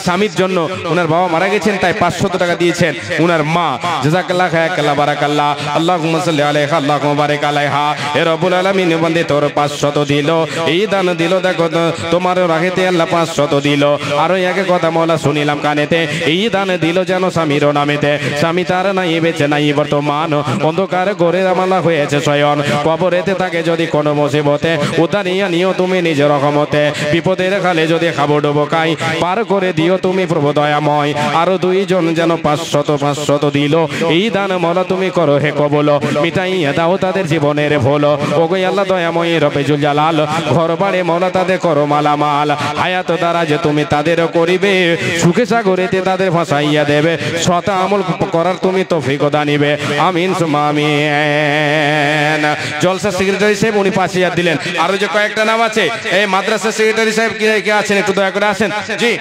[SPEAKER 1] স্বামীর জন্য, উনার বাবা মারা গেছেন তাই 500 টাকা দিয়েছেন উনার মা। জাযাকাল্লাহ খায়রাকাল্লাহ বারাকাল্লাহ। আল্লাহুম্মা সাল্লি আলাইহা আল্লাহুম্মা বারিক আলাইহা। হে রব্বুল আলামিন বান্দে তোর 500 দিল, এই দান দিল, দেখো তোমার রাহেতে আল্লাহ 500 দিল। আর একে কথা মওলা শুনিলাম কানেতে, এই দান দিল যেন স্বামীর নামেতে, স্বামী তার নাই বেঁচে নাই বর্তমান, অন্ধকার ঘরে আমলা হয়েছে শয়ন, কবরেতে থাকে যদি কোনো মুসিবতে উদ্ধারিয়া নিও তুমি নিজের রহমতে, বিপদের খালে যদি খাবো ডুবো খাই পার করে দিও তুমি প্রভু দয়াময়। আরো 2 জন যেন 500 দিল, এই দান মওলা তুমি করো হে কবুল, মিটাইয়া দাও তাদের জীবনের ভুল। ওগো আল্লাহ দয়াময় রব্বে জুল জালাল, ঘর বাড়ি মওলা তাদের করো মালামাল, হায়াত দ্বারা যে তুমি তাদের করিবে সুখে সাগরেতে তাদের ভাসাইয়া দেবে, সৎ আমল করার তুমি তৌফিক দানিবে আমিন সুম্মা আমিন। জলসা সেক্রেটারি সাহেব উনি 5000 দিলেন। আরো যে কয়েকটা নাম আছে, এই মাদ্রাসা সেক্রেটারি সাহেব কে আছেন একটু দয়া করে আসেন। জি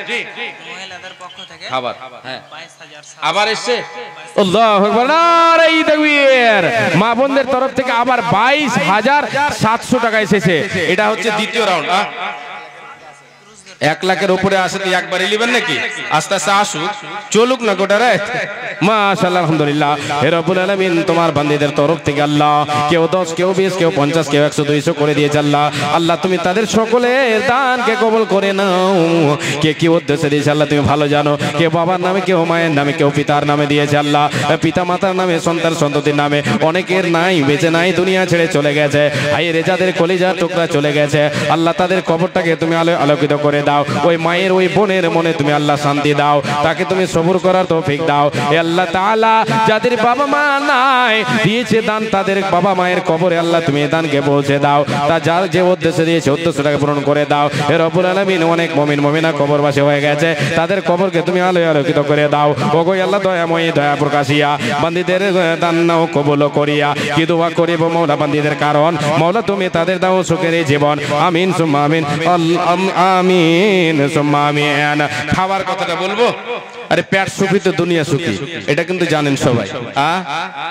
[SPEAKER 1] মহিলাদের পক্ষ থেকে খাবার, হ্যাঁ আবার এসেছে। আল্লাহু আকবার, নারে তাকবীর। মা বোনদের তরফ থেকে আবার 22700 টাকা এসেছে। এটা হচ্ছে দ্বিতীয় রাউন্ড। 1 লাখের উপরে আসে তো একবারে নেবেন নাকি? আস্তে আস্তে আসুক, চলুক না গোটা রাত। মাশাআল্লাহ আলহামদুলিল্লাহ। হে রব্বুল আলামিন তোমার বান্দীদের তরফ থেকে আল্লাহ কেউ 10 কেউ 20 কেউ 50 কেউ 100 200 করে দিয়েছে আল্লাহ। আল্লাহ তুমি তাদের সকলের দানকে কবুল করে নাও। কে কি উদ্দেশ্যে দিয়েছে আল্লাহ তুমি ভালো জানো। কে বাবার নামে, কেউ মায়ের নামে, কেউ পিতার নামে দিয়েছে আল্লাহ, পিতা মাতার নামে, সন্তান সন্ততির নামে। অনেকের নাই, বেঁচে নাই, দুনিয়া ছেড়ে চলে গেছে। হায় রে যাদের কলিজার টুকরা চলে গেছে আল্লাহ তাদের কবরটাকে তুমি আলোকিত করে দাও। ওই মায়ের ওই বোনের মনে তুমি আল্লাহ শান্তি দাও, তাকে তুমি সবুর করার তৌফিক দাও। হে আল্লাহ তাআলা যাদের বাবা মা নাই দিয়েছে দান, তাদের বাবা মায়ের কবরে আল্লাহ তুমি দানকে পৌঁছে দাও। তা যার যে উদ্দেশ্যে দিয়েছে উদ্দেশ্যটাকে পূরণ করে দাও। হে রব্বুল আলামিন অনেক মুমিন মুমিনা কবরবাসী হয়ে গেছে, তাদের কবরকে তুমি আলোকিত করে দাও। ওগো আল্লাহ দয়াময় দয়া প্রকাশিয়া বান্দীদের দান নাও কবুল করিয়া। কি দোয়া করিব মওলা বান্দীদের কারণ মওলা তুমি তাদের দাও সুখের জীবন আমিন সুম্মা আমিন আমিন সুম্মা আমিন। খাবার কথাটা বলবো, আরে পেট সুখী তো দুনিয়া সুখী, এটা কিন্তু জানেন সবাই।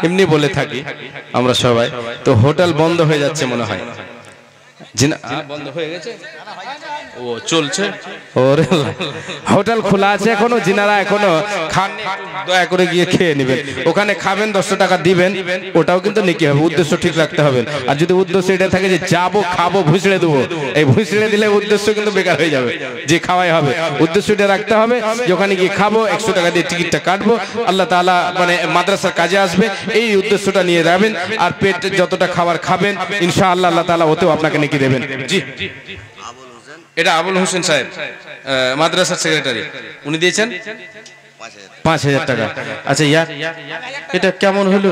[SPEAKER 1] এমনি বলে থাকি আমরা সবাই। তো হোটেল বন্ধ হয়ে যাচ্ছে মনে হয়, বন্ধ হয়ে গেছে, ও চলছে। হোটেল খোলা আছে এখনো, যিনারা এখনো খান দয়া করে গিয়ে খেয়ে নেবেন। ওখানে খাবেন 100 টাকা দিবেন, ওটাও কিন্তু নেকি হবে। উদ্দেশ্য ঠিক রাখতে হবে। আর যদি উদ্দেশ্য এটা থাকে যে যাবো খাবো ভুঁসড়ে দেবো, এই ভুঁসড়ে দিলে উদ্দেশ্য কিন্তু বেকার হয়ে যাবে, যে খাওয়াই হবে। উদ্দেশ্যটা রাখতে হবে যে ওখানে গিয়ে খাবো, 100 টাকা দিয়ে টিকিটটা কাটবো, আল্লাহ তাআলা মানে মাদ্রাসার কাজে আসবে, এই উদ্দেশ্যটা নিয়ে যাবেন। আর পেট যতটা খাবার খাবেন ইনশাআল্লাহ আল্লাহ তাআলা ওতেও আপনাকে নেকি দেবেন। জি এটা আবুল হোসেন সাহেব মাদ্রাসার সেক্রেটারি, উনি দিয়েছেন 5000 টাকা। আচ্ছা এটা কেমন হলো?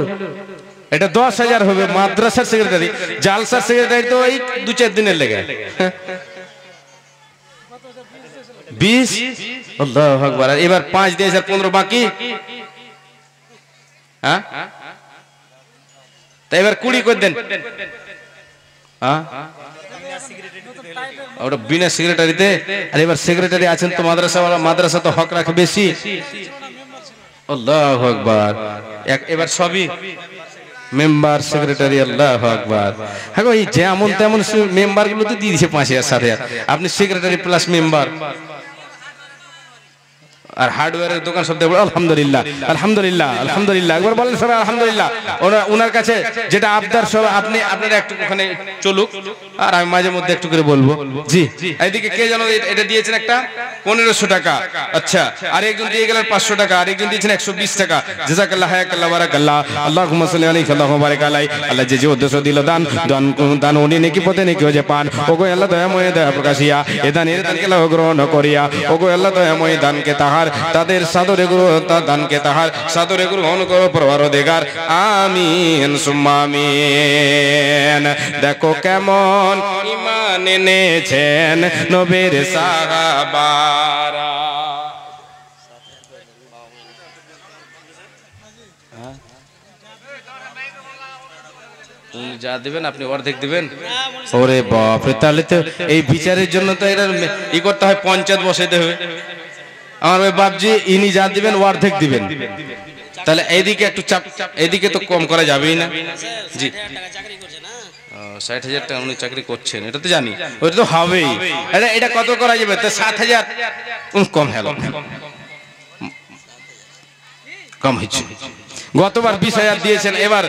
[SPEAKER 1] এটা 10,000 হবে মাদ্রাসার সেক্রেটারি। জালসার সেক্রেটারি তো এই 2-4 দিনের লেগে 20। আল্লাহু আকবার। এবার 5 দিয়েছে, 15 বাকি। হ্যাঁ তাই এবার 20 করে দেন। হ্যাঁ ওটা বিনা সেক্রেটারিতে। আর এবার সেক্রেটারি আছেন তো মাদ্রাসাওয়ালা, মাদ্রাসা তো হক রাখে বেশি। আল্লাহু আকবার। এবার সবই মেম্বার সেক্রেটারি, আল্লাহু আকবার। হ্যাঁ এই যেমন তেমন মেম্বার গুলো তো দিয়ে দিয়েছে 5,000 7,000, আপনি সেক্রেটারি প্লাস মেম্বার। আর হার্ডওয়্যারের দোকান সব দেখবো আলহামদুলিল্লাহ আলহামদুলিল্লাহ আলহামদুলিল্লাহ, একবার বলেন সবাই আলহামদুলিল্লাহ। ওনার কাছে যেটা আবদার সব আপনি আপনারা একটু ওখানে চলুক, আর আমি মাঝে মধ্যে একটু করে বলবো। জি এইদিকে কে যেন এটা দিয়েছেন একটা 1500 টাকা, আচ্ছা আর একজন দিয়ে গেলেন 500 টাকা, আর একজন দিয়েছেন 120 টাকা। জাযাকাল্লাহ হায়াকাল্লাহ বারাকাল্লাহ, আল্লাহুম্মা সাল্লি আলাইহি আল্লাহুম্মা বারিক আলাইহি। আল্লাহ যে উদ্দেশ্য দিল দান দান উনি নেকি পথে নেকি হয়ে পান। ওগো আল্লাহ দয়াময় দয়া প্রকাশিয়া এ দানের দানকে লাভ গ্রহণ করিয়া, ওগো আল্লাহ দয়াময় দানকে তাহার তাদের সাদরে গুরু দানকে তাহার সাদরে গ্রহণ করো পরওয়ারদিগার, আমিন সুম্মা আমিন। দেখো কেমন ঈমান এনেছেন নবীর সাহাবারা। যা দিবেন আপনি অর্ধেক দিবেন। ওরে বাপরে, তাহলে তো এই বিচারের জন্য তো এরা ই করতে হয়, পঞ্চায়েত বসাইতে হবে। আমার ওই বাপজি ইনি যা দিবেন অর্ধেক দিবেন, তাহলে এইদিকে একটু চাপ, এইদিকে তো কম করা যাবেই না। জি 60,000 টাকা উনি চাকরি করছেন, এটা তো জানি, ওটা তো হবেই। এটা কত করা যাবে? তো 7,000 কম হলো, কম হয়েছে। গতবার 20,000 দিয়েছেন, এবার